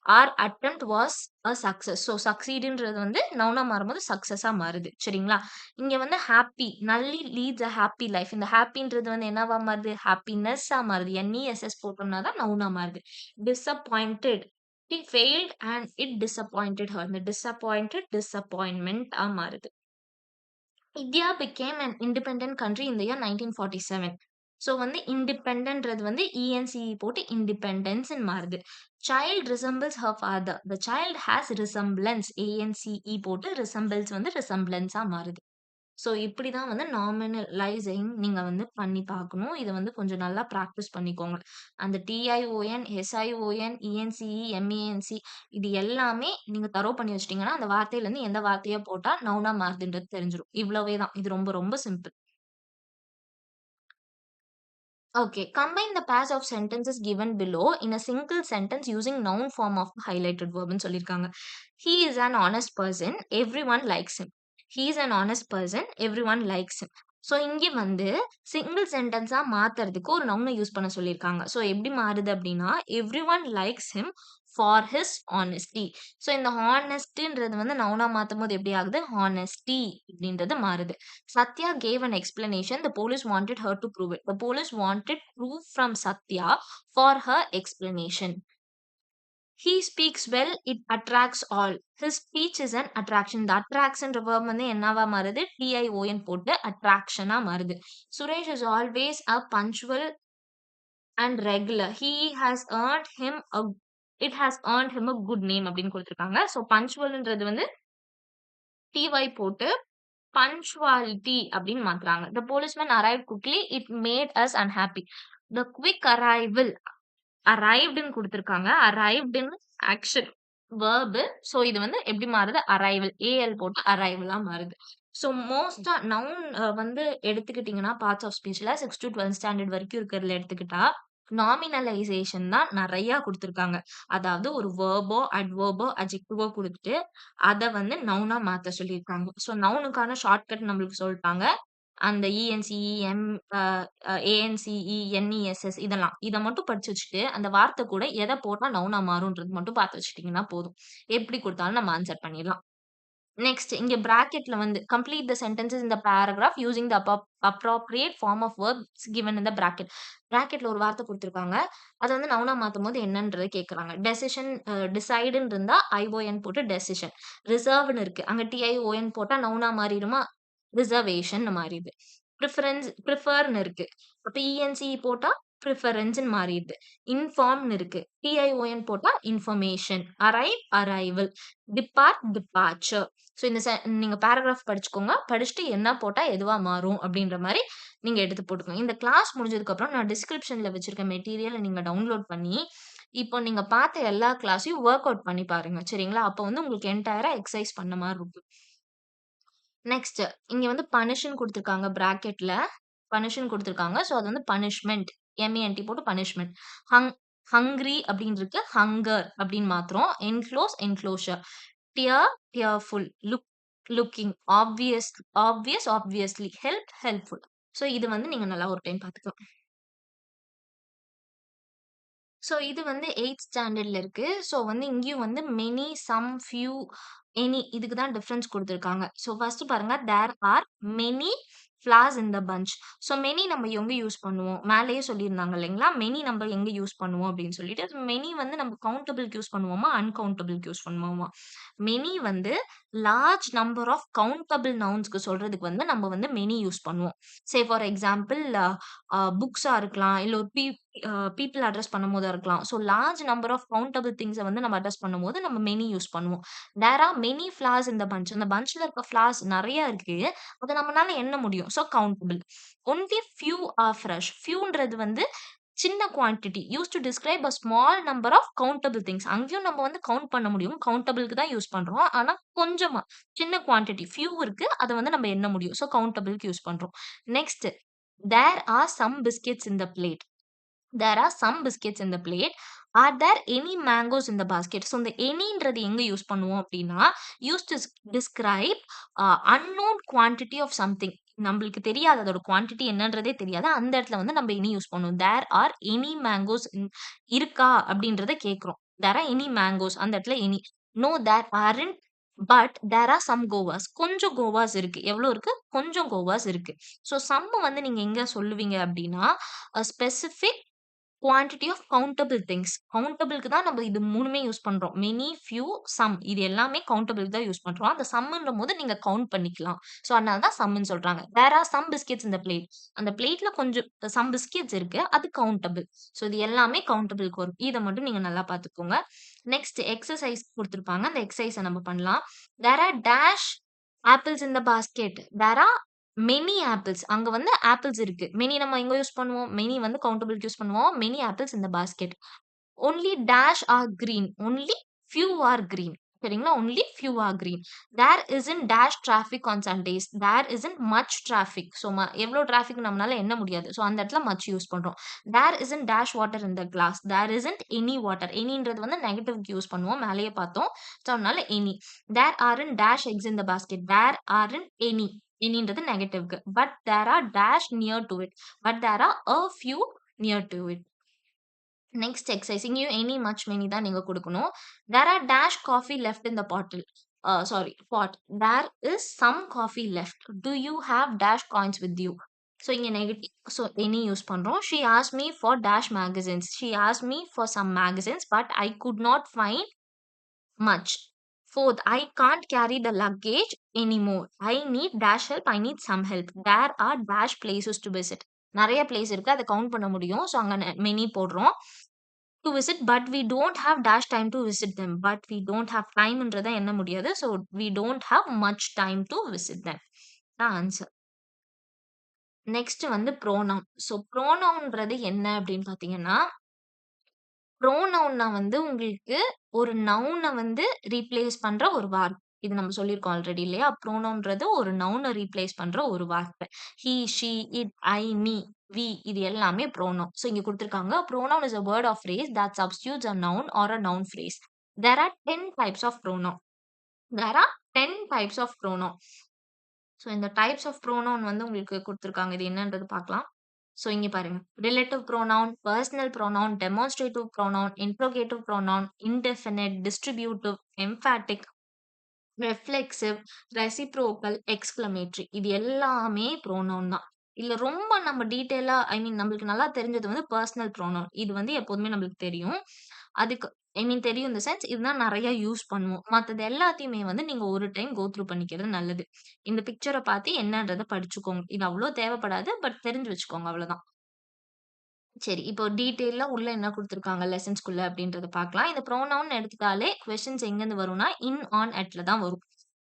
Our attempt was a success. So succeedன்றது வந்து நவுனா மாறும்போது சக்சஸா மாறுது. சரிங்களா? இங்க வந்து happy "Nalini leads a happy life." இந்த ஹாப்பின்றது வந்து என்னவா மாறுது? ஹாப்பினஸ்ஸா மாறுது. என்இஎஸ்எஸ் போட்டோம்னா தான் நவுனா மாறுது. Disappointed. She failed and it disappointed her. இந்த disappointed, disappointment ஆ மாறுது. India became an independent country in the year 1947. So வந்து இண்டிபெண்டன்ட்றது வந்து இஎன்சிஇ போட்டு இண்டிபெண்டன்ஸ்ன்னு மாறுது. Child resembles her father. The child has resemblance. ஏஎன்சிஇ போட்டு resembles வந்து resemblance ஆ மாறுது. ஸோ இப்படி தான் வந்து நாமினலைசிங் நீங்க வந்து பண்ணி பார்க்கணும். இத வந்து கொஞ்சம் நல்லா பிராக்டிஸ் பண்ணிக்கோங்க. அந்த டிஐஓஎன், எஸ்ஐஓஎன், இஎன்சிஇ, எம்ஏஎன்சி இது எல்லாமே நீங்க பண்ணி வச்சுட்டீங்கன்னா, அந்த வார்த்தையிலருந்து எந்த வார்த்தைய போட்டா நவுனா மாறுதுன்றது தெரிஞ்சிரும். இவ்வளவே தான். இது ரொம்ப ரொம்ப simple. Okay. Combine the pairs of sentences given below in a single sentence using noun form of the highlighted verb ன்னு சொல்லியிருக்காங்க. He is an honest person. Everyone likes him. He is an honest person. Everyone likes him. So இங்க வந்து single சென்டென்ஸா மாத்துறதுக்கு ஒரு நவுனை use பண்ண சொல்லியிருக்காங்க. So எப்படி மாறுது அப்படின்னா, every one likes him for his honesty. So இந்த ஹானஸ்டின்றது வந்து நவுனா மாத்தும் போது எப்படி ஆகுது? ஹானஸ்டி அப்படின்றது மாறுது. Satya gave an explanation. The police wanted her to prove it. The police wanted proof from Satya for her explanation. He speaks well. It attracts all. His speech is an attraction. The attraction verb வந்து என்னவா மாறுது? TION போட்டு attraction-ஆ மாறுது. Suresh is always a punctual and regular. He has earned him a it has earned him a good name அப்படின்னு கொடுத்திருக்காங்க. So punctualன்றது வந்து TY போட்டு punctuality அப்படின்னு மாத்துறாங்க. The policeman arrived quickly. It made us unhappy. The quick arrival arrived ன்னு குடுத்திருக்காங்க. arrived ன்னு action verb. So இது வந்து எப்படி மாறுது? arrival. AL போட்டு arrival-ஆ மாறுது. So மோஸ்ட்டா நவுன் வந்து எடுத்துக்கிட்டீங்கன்னா பார்ட்ஸ் ஆஃப் ஸ்பீச்ல 6 to 12 ஸ்டாண்டர்ட் வரைக்கும் இருக்கிறதுல எடுத்துக்கிட்டா, நாமினலைசேஷன் தான் நெறையா குடுத்திருக்காங்க. அதாவது ஒரு வெர்போ, அட்வெர்போ, அட்ஜெக்டிவோ குடுத்துட்டு, அத வந்து நவுனா மாத்த சொல்லியிருக்காங்க. ஸோ நவுனுக்கான ஷார்ட்கட் நம்மளுக்கு சொல்ட்டாங்க. அந்த இஎன்சிஇ, எம் அ அ ஏஎன்சிஇ, என்இஎஸ்எஸ் இதெல்லாம். இத மட்டும் படிச்சு வச்சுட்டு, அந்த வார்த்தை கூட எத போட்டா நவுனா மாறும்ன்றது மட்டும் பார்த்து வச்சுட்டீங்கன்னா போதும். எப்படி குடுத்தாலும் நம்ம ஆன்ஸர் பண்ணிடலாம். நெக்ஸ்ட் இங்க பிராக்கெட்ல வந்து complete the sentences in the paragraph using the appropriate form of verbs given in the bracket. பிராக்கெட்ல ஒரு வார்த்தை குடுத்துருக்காங்க. அத வந்து நவுனா மாத்தும்போது என்னன்றத கேட்கறாங்க. டெசிஷன் டிசைடுன்னு இருந்தா ஐஓஎன் போட்டு டெசிஷன். ரிசர்வ்ன்னு இருக்கு. அங்க டிஐஓஎன் போட்டா நவுனா மாறிடுமா? ரிசர்வேஷன் மாறிடுது. ப்ரிஃபர்ன்னு இருக்கு. அப்ப இஎன்சிஇ போட்டா ப்ரிஃபரன்ஸ்ன்னு மாறிடுது. இன்ஃபார்ம்ன்னு இருக்கு. டிஐஓஎன் போட்டா இன்ஃபர்மேஷன். அரைவல். டிபார்ச்சர். ஸோ இந்த நீங்க பேராகிராஃப் படிச்சுக்கோங்க. படிச்சுட்டு என்ன போட்டா எதுவா மாறும் அப்படின்ற மாரி நீங்க எடுத்து போட்டுக்கோங்க. இந்த கிளாஸ் முடிஞ்சதுக்கப்புறம் நான் டிஸ்கிரிப்ஷன்ல வச்சிருக்க மெட்டீரியல நீங்க டவுன்லோட் பண்ணி, இப்போ நீங்க பார்த்த எல்லா கிளாஸையும் வொர்க் அவுட் பண்ணி பாருங்க. சரிங்களா? அப்ப வந்து உங்களுக்கு என்டையரா எக்சர்சைஸ் பண்ண மாரி இருக்கும். நெக்ஸ்ட் இங்க வந்து பனிஷ்ன்னு குடுத்துருக்காங்க பிராக்கெட்ல. பனிஷ்ன்னு குடுத்துருக்காங்க. ஸோ அது வந்து பனிஷ்மென்ட். எம்ஏஎன்டி போட்டு பனிஷ்மென்ட். ஹங் ஹங்ரி அப்படின்னு இருக்கு. ஹங்கர் அப்படின்னு மாத்துறோம். Enclosure. Tearful. Looking. Obviously. Helpful. So இது வந்து நீங்க நல்லா ஒரு டைம் பார்த்துக்கலாம். ஸோ இது வந்து 8த் ஸ்டாண்டர்ட்ல இருக்கு. ஸோ வந்து இங்கேயும் வந்து மெனி, சம், ஃபியூ, எனி இதுக்கு தான் டிஃபரன்ஸ் குடுத்துருக்காங்க. ஸோ ஃபர்ஸ்ட் பாருங்க, there are many flowers in the bunch. So many நம்ம எங்க யூஸ் பண்ணுவோம்? மேலேயே சொல்லியிருந்தாங்க இல்லைங்களா? மெனி நம்ம எங்க யூஸ் பண்ணுவோம் அப்படின்னு சொல்லிட்டு. மெனி வந்து நம்ம கவுண்டபிள்க்கு யூஸ் பண்ணுவோமா? அன்கவுண்டபிள்க்கு யூஸ் பண்ணுவோமா? மெனி வந்து லார்ஜ் நம்பர் ஆஃப் கவுண்டபிள் நவுன்ஸ்க்கு சொல்றதுக்கு வந்து நம்ம வந்து மெனி யூஸ் பண்ணுவோம். சே ஃபார் எக்ஸாம்பிள் புக்ஸா இருக்கலாம். இல்ல ஒரு பீப்பிள் அட்ரஸ் பண்ணும்போதா இருக்கலாம். So large number of countable திங்ஸ வந்து நம்ம அட்ரஸ் பண்ணும்போது நம்ம மெனி யூஸ் பண்ணுவோம். There are many flowers in the bunch. அந்த பஞ்ச்ல இருக்க ஃபிளவர்ஸ் நெறைய இருக்கு. அத நம்மனால எண்ண முடியும். So countable. Only few are fresh. ஃபியூன்றது வந்து சின்ன quantity used to describe a small number of countable things. அங்கேயும் நம்ம வந்து கவுண்ட் பண்ண முடியும். கவுண்டபிள்க்கு தான் யூஸ் பண்றோம். ஆனா கொஞ்சமா சின்ன குவான்டிட்டி ஃபியூ இருக்கு. அத வந்து நம்ம எண்ண முடியும். ஸோ கவுண்டபிள்க்கு யூஸ் பண்றோம். Next there are some biscuits in the plate. There are some biscuits in the plate. Are there any mangoes in the basket? So இந்த எனின்றது எங்க யூஸ் பண்ணுவோம் அப்படின்னா, use to describe unknown quantity of something. நம்மளுக்கு தெரியாது. அதோட quantity என்னன்றதே தெரியாது. அந்த இடத்துல வந்து நம்ம எனி யூஸ் பண்ணுவோம். தேர் ஆர் எனி மேங்கோஸ் இருக்கா அப்படின்றத கேட்கிறோம். தேர் ஆர் எனி மேங்கோஸ் அந்த இடத்துல any. No there aren't but there are some guavas. கொஞ்சம் கோவாஸ் இருக்கு. எவ்வளோ இருக்கு? கொஞ்சம் கோவாஸ் இருக்கு. ஸோ சம் வந்து நீங்க எங்க சொல்லுவீங்க அப்படின்னா, specific quantity of countable things. கவுண்டபிள்க்கு தான் நம்ம இது 3மே யூஸ் பண்றோம். மெனி, ஃபியூ, சம் இது எல்லாமே கவுண்டபிள்க்கு தான் யூஸ் பண்றோம். அந்த சம்ன்றபோது நீங்க கவுண்ட் பண்ணிக்கலாம். ஸோ அதனால தான் சம்ன்னு சொல்றாங்க. There are some biscuits in the plate. அந்த பிளேட்ல கொஞ்சம் சம் பிஸ்கட்ஸ் இருக்கு. அது கவுண்டபிள். ஸோ இது எல்லாமே கவுண்டபிள்க்கு வரும். இத மட்டும் நீங்க நல்லா பார்த்துக்கோங்க. நெக்ஸ்ட் எக்ஸர்சைஸ் குடுத்திருப்பாங்க. அந்த எக்ஸர்சைஸ நம்ம பண்ணலாம். There are dash apples in the basket. There are many apples. அங்க வந்து ஆப்பிள்ஸ் இருக்கு. மெனி நம்ம எங்க யூஸ் பண்ணுவோம்? மெனி வந்து கவுண்டபிள்க்கு யூஸ் பண்ணுவோம். Many apples in the basket. Only dash are green. Only few are green. சரிங்களா? Only few are green. There isn't dash traffic on Sundays. There isn't much traffic. So எவ்ளோ traffic நம்மளால எண்ண முடியாது. So அந்த இடத்துல much use பண்றோம். There isn't dash water in the glass. There isn't any water. எனின்றது வந்து நெகட்டிவ்க்கு யூஸ் பண்ணுவோம். மேலேயே பார்த்தோம். ஸோ அதனால any. There aren't dash eggs in the basket. There aren't any. எனின்றது நெகட்டிவ்க்கு. But there are dash near to it. But there are a few near to it. Next exercise. இங்கேயும் எனி, மச், மெனி தான் நீங்க குடுக்கணும். There are dash coffee left in the bottle. Sorry pot. There is some coffee left. Do you have dash coins with you. So இங்க negative. So any use பண்றோம். She asked me for dash magazines. She asked me for some magazines but I could not find much. Fourth, I can't carry the luggage anymore. I need dash help. I need some help. There are dash places to visit. நெறைய place இருக்கு. அத count பண்ண முடியும். So அங்க many போடுறோம். To visit but we don't have dash time to visit them. But we don't have டைம்ன்றத எண்ண முடியாது. So we don't have much time to visit them. தான் ஆன்சர். நெக்ஸ்ட் வந்து ப்ரோனவுன். ஸோ ப்ரோனவுன்றது என்ன அப்படின்னு பார்த்தீங்கன்னா, ப்ரோனவுன்னா வந்து உங்களுக்கு ஒரு நவுன வந்து ரீப்ளேஸ் பண்ற ஒரு வார்த்தை. இது நம்ம சொல்லியிருக்கோம் ஆல்ரெடி இல்லையா? ப்ரோனவுன்றது ஒரு நவுன ரீப்ளேஸ் பண்ற ஒரு வார்த்தை. He, she, it, I, me, we இது எல்லாமே ப்ரோனவுன். ஸோ இங்க குடுத்துருக்காங்க. Pronoun is a word or phrase that substitutes a noun or a noun phrase. There are 10 types of pronoun. There are 10 types of pronoun. So இந்த types of pronoun வந்து உங்களுக்கு குடுத்துருக்காங்க. இது என்னன்றது பார்க்கலாம். ஸோ இங்க பாருங்க. Relative pronoun, personal pronoun, demonstrative pronoun, interrogative pronoun, indefinite, distributive, empathic, reflexive, reciprocal, exclamatory. இது எல்லாமே ப்ரோனவுன் தான். இதுல ரொம்ப நம்ம டீட்டெயிலா நம்மளுக்கு நல்லா தெரிஞ்சது வந்து பெர்சனல் ப்ரோனவுன். இது வந்து எப்போதுமே நம்மளுக்கு தெரியும். அதுக்கு தெரியும் இன் த சென்ஸ் இதுதான் நெறைய யூஸ் பண்ணுவோம். மத்தது எல்லாத்தையுமே வந்து நீங்க ஒரு டைம் கோ த்ரூ பண்ணிக்கிறது நல்லது. இந்த பிக்சர பார்த்து என்னன்றத படிச்சுக்கோங்க. இது அவ்ளோ தேவைப்படாது. பட் தெரிஞ்சு வச்சுக்கோங்க அவ்வளவுதான். சரி. இப்போ டீட்டெயிலா உள்ள என்ன குடுத்துருக்காங்க லெசன்ஸ்குள்ள அப்படின்றத பார்க்கலாம். இந்த ப்ரோனவுன் எடுத்துட்டாலே கொஸ்டின்ஸ் எங்கேருந்து வரும்னா, இன், ஆன், அட்ல தான் வரும்.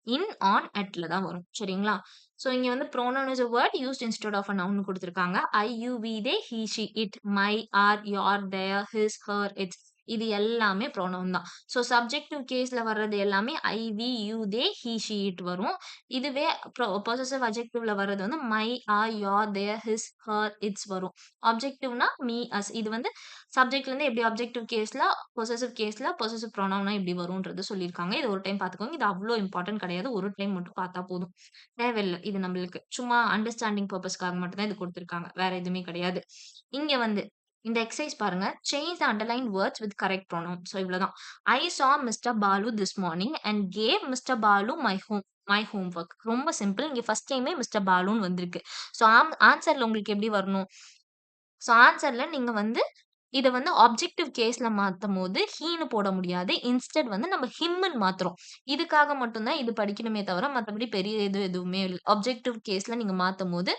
இன், ஆன், அட்ல தான் வரும். சரிங்களா? ஸோ இங்க வந்து pronoun is a word used instead of a noun குடுத்துருக்காங்க. I, you, we, they, he, she, it, my, our, your, their, his, her, its இது எல்லாமே ப்ரோனவுன் தான். ஸோ சப்ஜெக்டிவ் கேஸ்ல வர்றது எல்லாமே I, we, you, they, he, she, it வரும். இதுவே possessive அட்ஜெக்டிவ்ல வர்றது வந்து my, our, your, their, his, her, its வரும். ஆப்ஜெக்டிவ்னா மீ, அஸ். இது வந்து சப்ஜெக்ட்ல இருந்து எப்படி ஆப்ஜெக்டிவ் கேஸ்ல, பொசெசிவ் ப்ரோனவுனா எப்படி வரும்ன்றது சொல்லியிருக்காங்க. இது ஒரு டைம் பார்த்துக்கோங்க. இது அவ்ளோ இம்பார்ட்டன்ட் கிடையாது. ஒரு டைம் மட்டும் பார்த்தா போதும். தேவையில்ல. இது நம்மளுக்கு சும்மா அண்டர்ஸ்டாண்டிங் பர்ப்பஸ்க்காக மட்டும் தான் இது குடுத்துருக்காங்க. வேற எதுவுமே கிடையாது. இங்க வந்து இந்த எக்சர்சைஸ் பாருங்க. Change the underlined words with correct pronoun. So இவ்வளவுதான். I saw mister Balu this morning and gave mister Balu my homework. ரொம்ப சிம்பிள். இங்க ஃபர்ஸ்ட் டைமே மிஸ்டர் பாலுன்னு வந்திருக்கு. ஸோ ஆன்சர்ல உங்களுக்கு எப்படி வரணும்? ஸோ ஆன்சர்ல நீங்க வந்து இத வந்து ஆப்ஜெக்டிவ் கேஸ்ல மாத்தும்போது ஹீன்னு போட முடியாது. இன்ஸ்டெட் வந்து நம்ம ஹிம்ன்னு மாத்துறோம். இதுக்காக மட்டும் தான் இது படிக்கணுமே தவிர, மத்தபடி பெரிய எதுவுமே இல்ல. ஆப்ஜெக்டிவ் கேஸ்ல நீங்க மாத்தும்போது,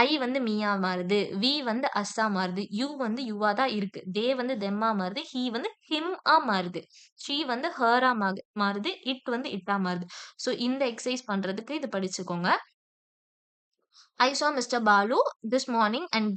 ஐ வந்து மீயா மாறுது. வி வந்து அஸ்ஸா மாறுது. யூ வந்து யுவா தான் இருக்கு. தே வந்து தெம்மா மாறுது. ஹி வந்து ஹிம்ஆ மாறுது. ஷி வந்து ஹர்ஆ மாறுது. இட் வந்து இட்டா மாறுது. ஸோ இந்த எக்சர்சைஸ் பண்றதுக்கு இது படிச்சுக்கோங்க. I saw mister Balu this morning and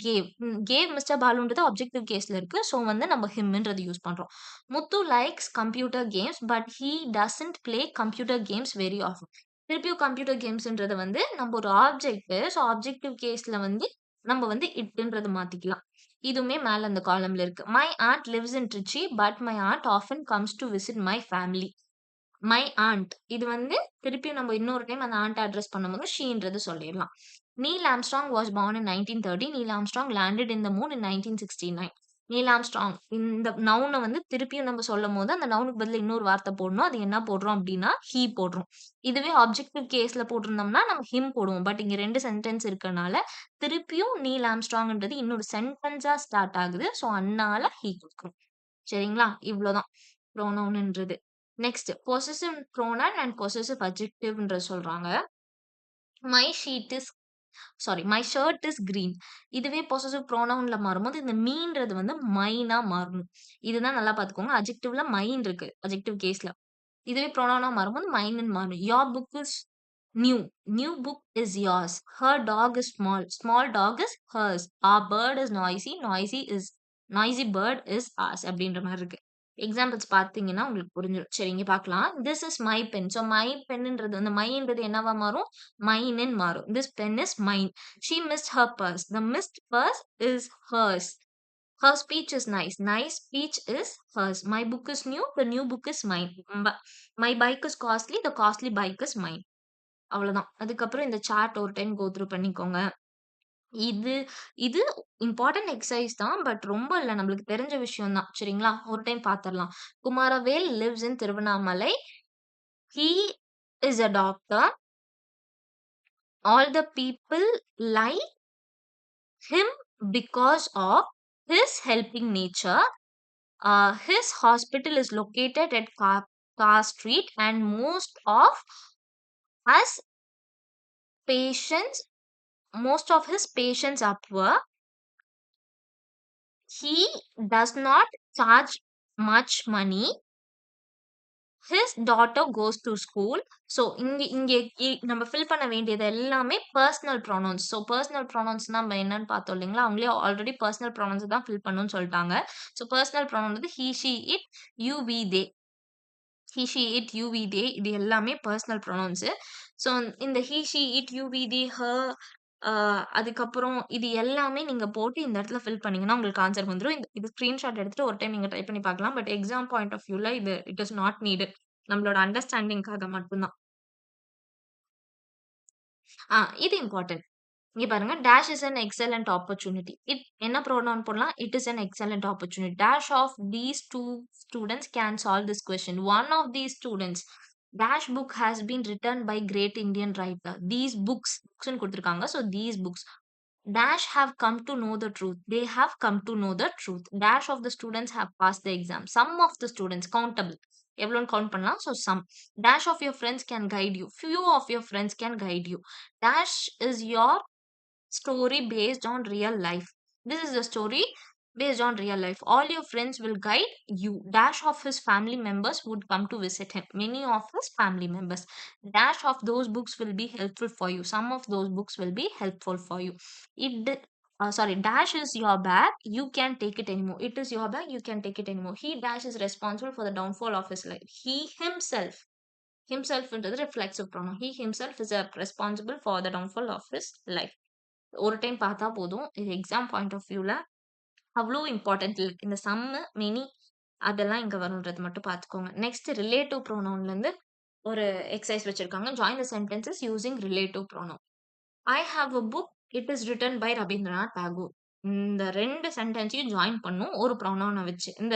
gave mister பாலுன்றது ஆப்ஜெக்டிவ் கேஸ்ல இருக்கு. ஸோ வந்து நம்ம ஹிம்ன்றது யூஸ் பண்றோம். Muthu likes computer games but he doesn't play computer games very often. திருப்பியும் கம்ப்யூட்டர் கேம்ஸ்ன்றது வந்து நம்ம ஒரு ஆப்ஜெக்ட். ஸோ ஆப்ஜெக்டிவ் கேஸ்ல வந்து நம்ம வந்து இட்ன்றது மாத்திக்கலாம். இதுவுமே மேல அந்த காலம்ல இருக்கு. My aunt lives in Trichy but my aunt often comes to visit my family. My aunt இது வந்து திருப்பியும் நம்ம இன்னொரு டைம் அந்த ஆண்ட் அட்ரஸ் பண்ணும்போது ஷீன்றது சொல்லிடலாம். Neil Armstrong was born in 1930. Neil Armstrong landed in the moon in 1969. Neil Armstrong இந்த நவுன வந்து திருப்பியும் நம்ம சொல்லும்போது, அந்த நவுனுக்கு பதிலா இன்னொரு வார்த்தை போடணும். அது என்ன போடுறோம் அப்டின்னா, ஹி போடுறோம். இதுவே ஆப்ஜெக்டிவ் கேஸ்ல போட்டிருந்தோம்னா, நம்ம ஹிம் போடுவோம். பட் இங்க 2 சென்டென்ஸ் இருக்கனால, திருப்பியும் நீல் ஆம்ஸ்ட்ராங்ன்றது இன்னொரு சென்டென்ஸா ஸ்டார்ட் ஆகுது. ஸோ அதனால ஹி குடுக்குறோம். சரிங்களா? இவ்ளோதான் ப்ரோனவுன்ன்றது. Next possessive pronoun and possessive அட்ஜெக்டிவ்ன்ற சொல்றாங்க. My sheet is my shirt is green. இதுவே பொசெசிவ் ப்ரோனவுன்ல மாறும்போது, இந்த மீன்றது வந்து மைனா மாறணும். இதுதான் நல்லா பார்த்துக்கோங்க. அட்ஜெக்டிவ்ல மைன் இருக்கு. அட்ஜெக்டிவ் கேஸ்ல. இதுவே ப்ரோனவுனா மாறும்போது மைன்னு மாறணும். Your book is New. New book is yours. Her dog is small. Small dog is hers. Our bird is noisy. Noisy bird is ours. அப்படின்ற மாதிரி இருக்கு. எக்ஸாம்பிள்ஸ் பார்த்தீங்கன்னா உங்களுக்கு புரிஞ்சிடும். சரி இங்க பார்க்கலாம். This is my pen. So my penன்றது அந்த மைன்றது என்னவா மாறும்? Mineன்னு மாறும். This pen is mine. She missed her purse. The missed purse is hers. Her speech is nice. Nice speech is hers. My book is new. The new book is mine. My bike is costly. The costly bike is mine. அவ்வளோதான். அதுக்கப்புறம் இந்த chart ஒரு time go through பண்ணிக்கோங்க. இது இது important exercise தான். But ரொம்ப இல்ல. நம்மளுக்கு தெரிஞ்ச விஷயம் தான். சரிங்களா? ஒரு டைம் பார்த்துரலாம். Kumaravel lives in Tiruvannamalai. He is a doctor. All the people like him because of his helping nature. His hospital is located at Car Street and us patients most of his patients are poor. He does not charge much money. His daughter goes to school. So இங்க இங்க நம்ம fill பண்ண வேண்டியது எல்லாமே personal pronouns. So personal ப்ரொனவுன்ஸ்னா நம்ம என்னன்னு பார்த்தோம் இல்லைங்களா? அவங்களே ஆல்ரெடி பர்சனல் ப்ரொனவுன்ஸ் தான் ஃபில் பண்ணணும்னு சொல்லிட்டாங்க. ஸோ பர்சனல் ப்ரொனவுன் வந்து he, she, it, you, we, they. He, she, it, you, we, they இது எல்லாமே பர்சனல் ப்ரொனவுன்ஸு. ஸோ இந்த he, she, it, you, we, they, her அதுக்கப்புறம் இது எல்லாமே நீங்க போட்டு இந்த இடத்துல ஃபில் பண்ணீங்கன்னா உங்களுக்கு ஆன்சர் வந்துரும். இது ஸ்கிரீன்ஷாட் எடுத்துட்டு ஒரு டைம் நீங்க ட்ரை பண்ணி பார்க்கலாம். பட் எக்ஸாம் பாயிண்ட் ஆஃப் வியூல இட் இஸ் நாட் நீடட். நம்மளோட அண்டர்ஸ்டாண்டிங்காக மட்டும் தான். இது இம்பார்ட்டன்ட். இங்க பாருங்க. Dash is an excellent opportunity. என்ன ப்ரோனவுன் போடலாம்? It is an excellent opportunity. Dash of these two students can solve this question. One of these students dash book has been written by great Indian writer. These புக்ஸ்ன்னு கொடுத்துருக்காங்க. So these books dash have come to know the truth. They have come to know the truth. Dash of the students have passed the exam. Some of the students countable. எவ்வளோன்னு count பண்ணலாம். So some. Dash of your friends can guide you. Few of your friends can guide you. Dash is your story based on real life. This is the story based on real life. All your friends will guide you. Dash of his family members would come to visit him. Many of his family members. Dash of those books will be helpful for you. Some of those books will be helpful for you. Sorry, dash is your bag. You can't take it anymore. It is your bag. You can't take it anymore. He dash is responsible for the downfall of his life. He himself into the reflexive pronoun. He himself is responsible for the downfall of his life. ஒரு time பார்த்தா போதும். இது exam point of வியூல அவ்வளோ important இருக்கு. இந்த சம்மு, many அதெல்லாம் இங்க வரும்ன்றது மட்டும் பார்த்துக்கோங்க. நெக்ஸ்ட் ரிலேட்டிவ் ப்ரோனவுன்லேருந்து ஒரு எக்ஸசைஸ் வச்சிருக்காங்க. Join the sentences using relative pronoun. I have a book. It is written by Rabindranath Tagore. இந்த 2 சென்டென்ஸையும் ஜாயின் பண்ணும் ஒரு ப்ரொனவுன வச்சு. இந்த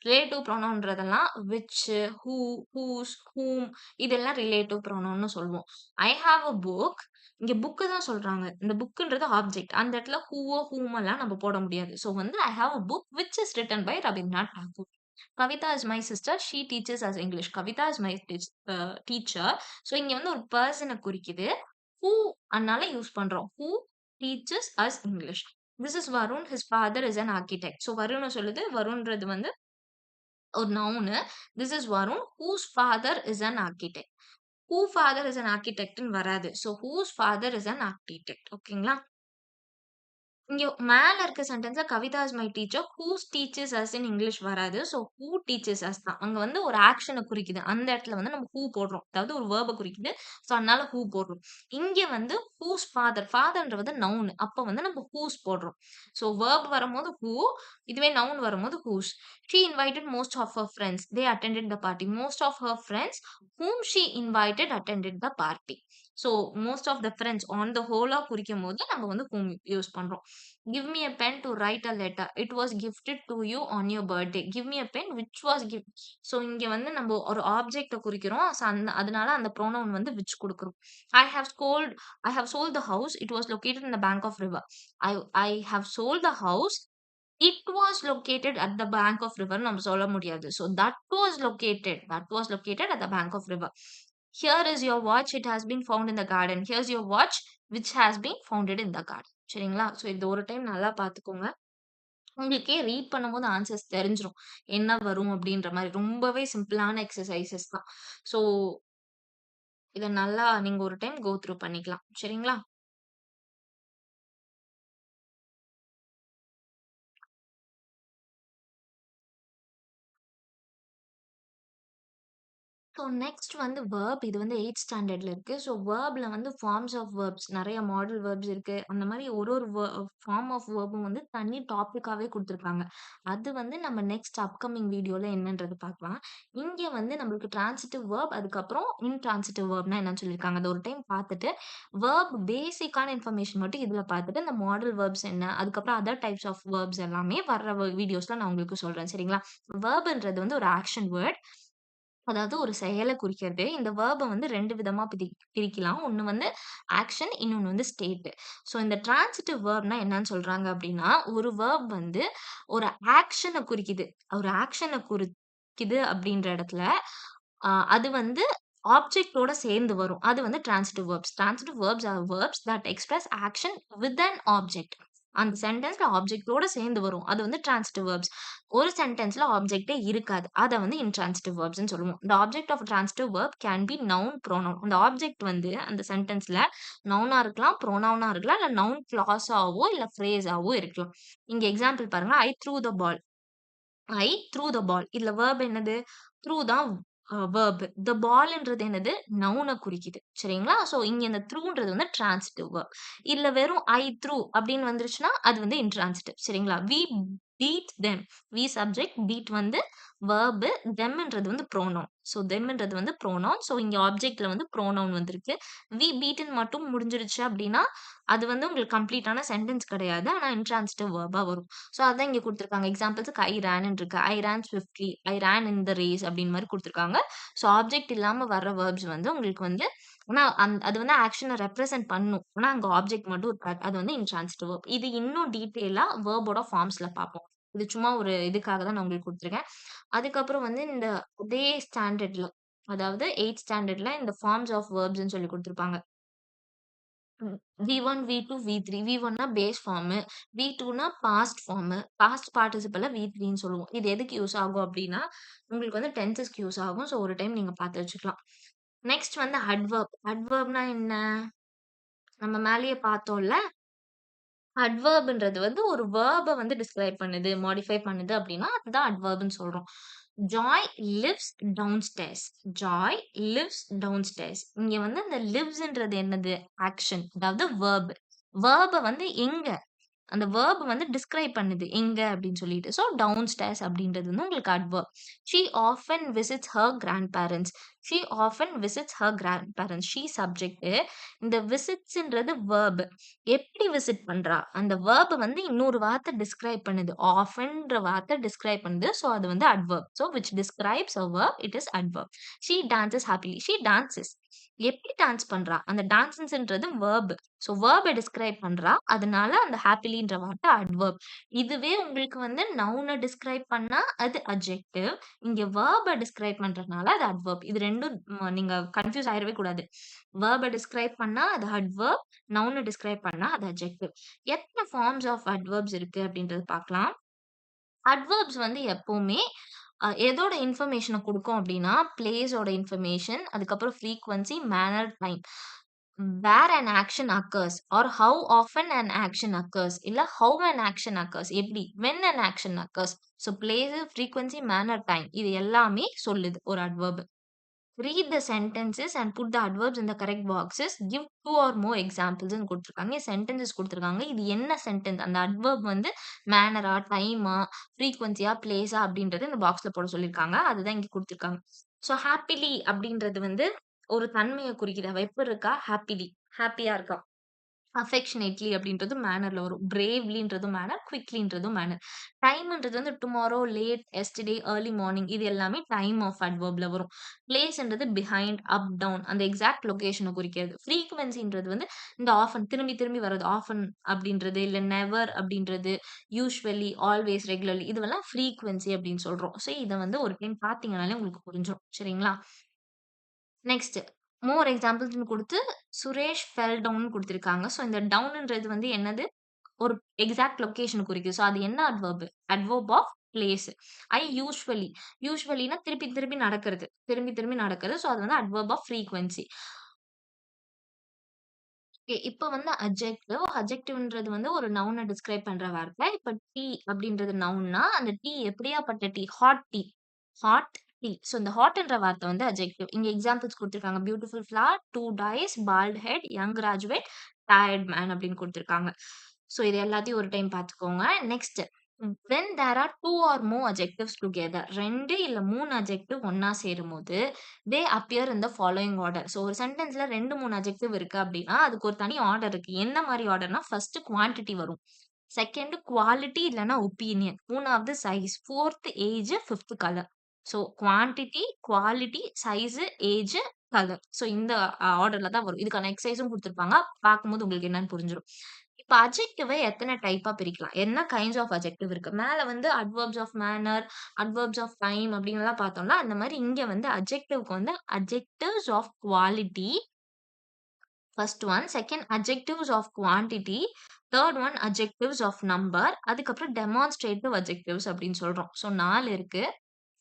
ரிலேட்டிவ் ப்ரொனவுன்றதெல்லாம் விச், ஹூ, ஹூஸ், ஹூம் இதெல்லாம் ரிலேட்டிவ் ப்ரொனவுன்னு சொல்லுவோம். I have a book. இங்க புக்கு தான் சொல்றாங்க. இந்த புக்குன்றது ஆப்ஜெக்ட். அந்த இடத்துல ஹூவோ, ஹூமெல்லாம் நம்ம போட முடியாது. ஸோ வந்து I have a book which is written by Rabindranath Tagore. Kavita is my sister. She teaches us English. Kavita is my teacher. So இங்க வந்து ஒரு பர்சனை குறிக்குது. who அதனால யூஸ் பண்றோம். who teaches us English. This is Varun. His father is an architect. So Varun சொல்லுது. வருண்ன்றது வந்து ஒரு noun. This is Varun whose father is an architect. Who father is an architect ன்னு வராது. So whose father is an architect. ஓகேங்களா? இங்க மேல இருக்க சென்டென்ஸ்ல Kavitha is my teacher. Whose teachers as in English வராது. ஸோ ஹூ டீச்சர்ஸ் அஸ் தான். அங்க வந்து ஒரு ஆக்ஷன குறிக்குது. அந்த இடத்துல வந்து நம்ம ஹூ போடுறோம். அதாவது ஒரு வேர்ப குறிக்குது. ஸோ அதனால ஹூ போடுறோம். இங்க வந்து ஹூஸ் ஃபாதர். ஃபாதர்ன்றது நவுன். அப்ப வந்து நம்ம ஹூஸ் போடுறோம். ஸோ வேர்ப் வரும்போது ஹூ. இதுவே நவுன் வரும்போது whose. She invited most of her friends. They attended the party. Most of her friends whom she invited attended the party. So most of the friends on the ஹோலா குறிக்கும் போது நம்ம வந்து whom use பண்றோம். Give me a pen to write a letter. It was gifted to you on your birthday. Give me a pen which was gift. So இங்க வந்து நம்ம ஒரு ஆப்ஜெக்ட குறிக்கிறோம். So அதனால அந்த ப்ரோனவுன் வந்து which கொடுக்கிறோம். I have sold the house. It was located in the bank of river. I have sold the house. It was located at the bank of river. நம்ம சொல்ல முடியாது. So that was located at the bank of river. Here is your watch. It has been found in the garden. Here's your watch which has been founded in the garden. சரிங்களா? So இது ஒரு time நல்லா பார்த்துக்கோங்க. உங்களுக்கே read பண்ணும்போது answers தெரிஞ்சிரும். என்ன வரும் அப்படின்ற மாரி. ரொம்பவே சிம்பிளான எக்ஸர்சைஸஸ் தான். ஸோ இத நல்லா நீங்க ஒரு டைம் கோ த்ரூ பண்ணிக்கலாம். சரிங்களா? ஸோ நெக்ஸ்ட் வந்து வெர்ப். இது வந்து 8த் ஸ்டாண்டர்ட்ல இருக்கு. ஸோ வெர்ப்ல வந்து ஃபார்ம்ஸ் ஆஃப் வெர்ப்ஸ் நெறைய மாடல் வெர்ப்ஸ் இருக்கு. அந்த மாரி ஒரு ஃபார்ம் ஆஃப் வெர்ப்பும் வந்து தனி டாபிக்காவே குடுத்துருக்காங்க. அது வந்து நம்ம நெக்ஸ்ட் அப்கமிங் வீடியோல என்னன்றது பார்க்கலாம். இங்க வந்து நம்மளுக்கு ட்ரான்சிட்டிவ் வெர்ப், அதுக்கப்புறம் இன்ட்ரான்சிட்டிவ் வெர்ப்னா என்னன்னு சொல்லியிருக்காங்க. அத ஒரு டைம் பார்த்துட்டு, வெர்ப் பேசிக்கான இன்ஃபர்மேஷன் மட்டும் இதுல பார்த்துட்டு, இந்த மாடல் வெர்ப்ஸ் என்ன, அதுக்கப்புறம் அதர் டைப்ஸ் ஆஃப் வெர்ப்ஸ் எல்லாமே வர்ற வீடியோஸ்ல நான் உங்களுக்கு சொல்றேன். சரிங்களா? வெர்ப்ன்றது வந்து ஒரு ஆக்ஷன் வேர்ட். அதாவது ஒரு செயல குறிக்கிறது. இந்த வெர்ப வந்து 2 விதமா பிரிக்கலாம். ஒண்ணு வந்து ஆக்ஷன், இன்னொன்னு வந்து ஸ்டேட். ஸோ இந்த ட்ரான்சிட்டிவ் வெர்ப்னா என்னன்னு சொல்றாங்க அப்டின்னா, ஒரு வெர்ப் வந்து ஒரு ஆக்ஷன குறிக்குது. ஒரு ஆக்ஷன குறிக்குது அப்டின்ற இடத்துல, அது வந்து ஆப்ஜெக்ட்டோட சேர்ந்து வரும். அது வந்து transitive verbs. Transitive verbs are verbs that express action with an object. அந்த சென்டென்ஸ்ல ஆப்ஜெக்ட்டோட சேர்ந்து வரும். அது வந்து ட்ரான்சிட்டிவ் வெர்ப்ஸ். ஒரு சென்டென்ஸ்ல ஆப்ஜெக்ட்டே இருக்காது. அத வந்து இன்ட்ரான்சிட்டிவ் வெர்ப்ஸ்ன்னு சொல்லுவோம். The object of a transitive verb can be noun, pronoun. அந்த ஆப்ஜெக்ட் வந்து அந்த சென்டென்ஸ்ல நவுனா இருக்கலாம், ப்ரோனவுனா இருக்கலாம், இல்ல நவுன் கிளாஸாவோ இல்ல ஃப்ரேஸாவோ இருக்கலாம். இங்க எக்ஸாம்பிள் பாருங்க. I threw the ball. I threw the ball. இதுல வெர்ப் என்னது? த்ரூ தான் வெர்ப். த பால்ன்றது என்னது? நவுன குறிக்குது. சரிங்களா? சோ இங்க இந்த த்ரூன்றது வந்து ட்ரான்சிட்டிவ் வெர்ப். இதுல வெறும் ஐ த்ரூ அப்படின்னு வந்துருச்சுன்னா, அது வந்து இன்ட்ரான்சிட்டிவ். சரிங்களா? We beat them. We subject, beat வந்து வெர்ப், தெம்ன்றது வந்து ப்ரோனவுன். சோ தெம்ன்றது வந்து ப்ரோனவுன். சோ இங்க ஆப்ஜெக்ட்ல வந்து ப்ரோனவுன் வந்திருக்கு. வி பீட்ன்னு மட்டும் முடிஞ்சிருச்சு அப்படின்னா, அது வந்து உங்களுக்கு கம்ப்ளீட்டான சென்டென்ஸ் கிடையாது. ஆனா இன்ட்ரான்சிட்டிவ் வெர்பா வரும். ஸோ அதான் இங்க குடுத்துருக்காங்க. எக்ஸாம்பிள்ஸ்க்கு ஐ ரான்னு இருக்கு. I ran swiftly. I ran in the race அப்படின்னு மாரி குடுத்துருக்காங்க. ஸோ ஆப்ஜெக்ட் இல்லாம வர்ற வெர்ப்ஸ் வந்து உங்களுக்கு வந்து ஆனா அது வந்து ஆக்ஷன ரெப்ரசன்ட் பண்ணும். ஆனா அங்க ஆப்ஜெக்ட் மட்டும் இருக்காது. அது வந்து இன்ட்ரான்சிட்டிவ் வெர்ப். இது இன்னும் டீட்டெயிலா வெர்போட ஃபார்ம்ஸ்ல பார்ப்போம். இது சும்மா ஒரு இதுக்காக தான் நான் உங்களுக்கு குடுத்துருக்கேன். அதுக்கப்புறம் வந்து இந்த அதே ஸ்டாண்டர்ட்ல அதாவது 8த் ஸ்டாண்டர்ட்ல இந்த ஃபார்ம்ஸ் ஆஃப் வெர்ப்ஸ்ன்னு சொல்லி குடுத்துருப்பாங்க. ம். V1, V2, V3. V1னா பேஸ் ஃபார்மு. V2னா பாஸ்ட் ஃபார்மு. பாஸ்ட் பார்ட்டிசிபிள V3ன்னு சொல்லுவோம். இது எதுக்கு யூஸ் ஆகும் அப்டின்னா, உங்களுக்கு வந்து டென்சஸ்க்கு யூஸ் ஆகும். ஸோ ஒரு டைம் நீங்க பார்த்து வச்சுக்கலாம். நெக்ஸ்ட் வந்து அட்வெர்ப். அட்வெர்ப்னா என்ன? நம்ம மேலேயே பார்த்தோம்ல. அட்வெர்ப்ன்றது வந்து ஒரு வெர்ப வந்து டிஸ்கிரைப் பண்ணுது, மாடிஃபை பண்ணுது அப்டின்னா, அதுதான் அட்வெர்ப்ன்னு சொல்றோம். Joy lives downstairs. Joy lives downstairs. இங்க வந்து இந்த லிவ்ஸ்ன்றது என்னது? ஆக்ஷன். அதாவது வெர்ப். வெர்ப வந்து எங்க அந்த வெர்ப் வந்து டிஸ்கிரைப் பண்ணுது. எங்க அப்படின்னு சொல்லிட்டு. ஸோ டவுன் ஸ்டேர்ஸ் அப்படின்றது வந்து உங்களுக்கு adverb. She often visits her grandparents. She often visits her grandparents. She subject. இந்த விசிட்ஸ்ன்றது வெர்ப். எப்படி விசிட் பண்றா? அந்த வெர்ப் வந்து இன்னொரு வார்த்தை டிஸ்கிரைப் பண்ணுது. ஆஃபன்ற வார்த்தை டிஸ்கிரைப் பண்ணுது. ஸோ அது வந்து adverb. So which describes a verb it is adverb. She dances happily. She dances. எப்படி டான்ஸ் பண்றா? அந்த டான்ஸஸ்ன்றது வெர்ப். ஸோ வெர்ப டிஸ்கிரைப் பண்றா. அதனால அந்த ஹேப்பிலின்ற வார்த்தை அட்வெர்ப். இதுவே உங்களுக்கு வந்து நவுன டிஸ்கிரைப் பண்ணா அது அட்ஜெக்டிவ். இங்க வெர்ப டிஸ்கிரைப் பண்றதுனால அது அட்வெர்ப். இது 2ம் நீங்க கன்ஃப்யூஸ் ஆயிறவே கூடாது. வெர்ப டிஸ்கிரைப் பண்ணா அது அட்வெர்ப். நவுன டிஸ்கிரைப் பண்ணா அது அட்ஜெக்டிவ். எத்தன ஃபார்ம்ஸ் ஆஃப் அட்வெர்ப்ஸ் இருக்கு அப்படின்றது பார்க்கலாம். அட்வெர்ப்ஸ் வந்து எப்பவுமே எதோட இன்ஃபர்மேஷன குடுக்கும் அப்டின்னா, பிளேஸோட இன்ஃபர்மேஷன், அதுக்கப்புறம் frequency, manner, time. Where an action occurs or how often an action occurs இல்ல ஹவ் அன் ஆக்ஷன் அக்கர்ஸ் எப்படி? When an action occurs. So place, frequency, manner, time இது எல்லாமே சொல்லுது ஒரு adverb. Read the sentences and put the adverbs in the correct boxes. Give 2 or more எக்ஸாம்பிள்ஸ்ன்னு குடுத்துருக்காங்க. Sentences குடுத்துருக்காங்க. இது என்ன சென்டென்ஸ்? அந்த அட்வெர்ப் வந்து மேனரா, டைமா, ஃப்ரீக்வென்சியா, பிளேஸா அப்படின்றத இந்த பாக்ஸ்ல போட சொல்லியிருக்காங்க. அதுதான் இங்க குடுத்துருக்காங்க. ஸோ ஹேப்பிலி அப்படின்றது வந்து ஒரு தன்மைய குறிக்குது. அவ எப்ப இருக்கா? ஹேப்பிலி. ஹேப்பியா இருக்கா. அஃபெக்ஷனேட்லி அப்படின்றது மேனர்ல வரும். பிரேவ்லின்றதும் மேனர், குயிக்லின்றதும் மேனர். டைம்ன்றது வந்து tomorrow, late, yesterday, early morning இது எல்லாமே டைம் ஆஃப் அட்வெர்ப்ல வரும். பிளேஸ்ன்றது பிஹைண்ட், அப், டவுன் அந்த எக்ஸாக்ட் லொகேஷன குறிக்கிறது. ஃப்ரீக்வென்சின்றது வந்து இந்த ஆஃபன் திரும்பி திரும்பி வர்றது. ஆஃபன் அப்படின்றது, இல்ல நெவர் அப்படின்றது, யூசுவலி, ஆல்வேஸ், ரெகுலர்லி இதுவெல்லாம் ஃப்ரீக்வென்சி அப்படின்னு சொல்றோம். ஸோ இத வந்து ஒரு டைம் பார்த்தீங்கனாலே உங்களுக்கு புரிஞ்சிரும். சரிங்களா? நெக்ஸ்ட் மோர் எக்ஸாம்பிள்ஸ்ன்னு குடுத்து, சுரேஷ் ஃபெல் டவுன்னு குடுத்திருக்காங்க. ஸோ இந்த டவுன்ன்றது வந்து என்னது? ஒரு எக்ஸாக்ட் லொகேஷன குறிக்குது. ஸோ அது என்ன adverb? Adverb of place. I usually. யூசுவலினா திருப்பி திருப்பி நடக்கிறது. திரும்பி திரும்பி நடக்கிறது. ஸோ அது வந்து அட்வெர்ப் ஆஃப் ஃப்ரீக்வென்சி. ஓகே. இப்ப வந்து அட்ஜெக்டிவ். அட்ஜெக்டிவ்ன்றது வந்து ஒரு நவுன டிஸ்கிரைப் பண்ற வார்த்தை. இப்ப டீ அப்படின்றது நவுன்னா, அந்த டீ எப்படியாப்பட்ட tea? Hot tea. Hot tea. So இந்த ஹாட்ன்ற வார்த்தை வந்து அட்ஜெக்டிவ். இங்க எக்ஸாம்பிள்ஸ் குடுத்துருக்காங்க. Beautiful flower, 2 dice, bald head, young graduate, tired man அப்படின்னு குடுத்துருக்காங்க. ஸோ இது எல்லாத்தையும் ஒரு டைம் பார்த்துக்கோங்க. Next when there are 2 or more adjectives together 2 இல்ல 3 அட்ஜெக்டிவ் ஒண்ணா சேரும்போது they appear in the following order. So ஒரு சென்டென்ஸ்ல 2, 3 அட்ஜெக்டிவ் இருக்கு அப்டின்னா, அதுக்கு ஒரு தனி ஆர்டர் இருக்கு. என்ன மாரி ஆர்டர்னா, ஃபர்ஸ்ட் குவான்டிட்டி வரும். செகண்ட் குவாலிட்டி இல்லன்னா ஒப்பீனியன். 3வது சைஸ். 4த் ஏஜ். 5த் colour. So quantity, quality, size, age, colour. So இந்த ஆர்டர்ல தான் வரும். இதுக்கான எக்சர்சைஸும் குடுத்துருப்பாங்க. பார்க்கும்போது உங்களுக்கு என்னன்னு புரிஞ்சிரும். இப்ப அட்ஜெக்டிவ எத்தன டைப்பா பிரிக்கலாம்? என்ன கைண்ட்ஸ் ஆஃப் அட்ஜெக்டிவ் இருக்கு? மேல வந்து adverbs of manner, adverbs of time அப்டின்னுலாம் பார்த்தோம்ல, அந்த மாரி இங்க வந்து அட்ஜெக்டிவ்க்கு வந்து adjectives of quality first one. Second adjectives of quantity. Third one adjectives of number. அதுக்கப்புறம் டெமான்ஸ்ட்ரேட்டிவ் அட்ஜெக்டிவ்ஸ் அப்டின்னு சொல்றோம். ஸோ 4 இருக்கு.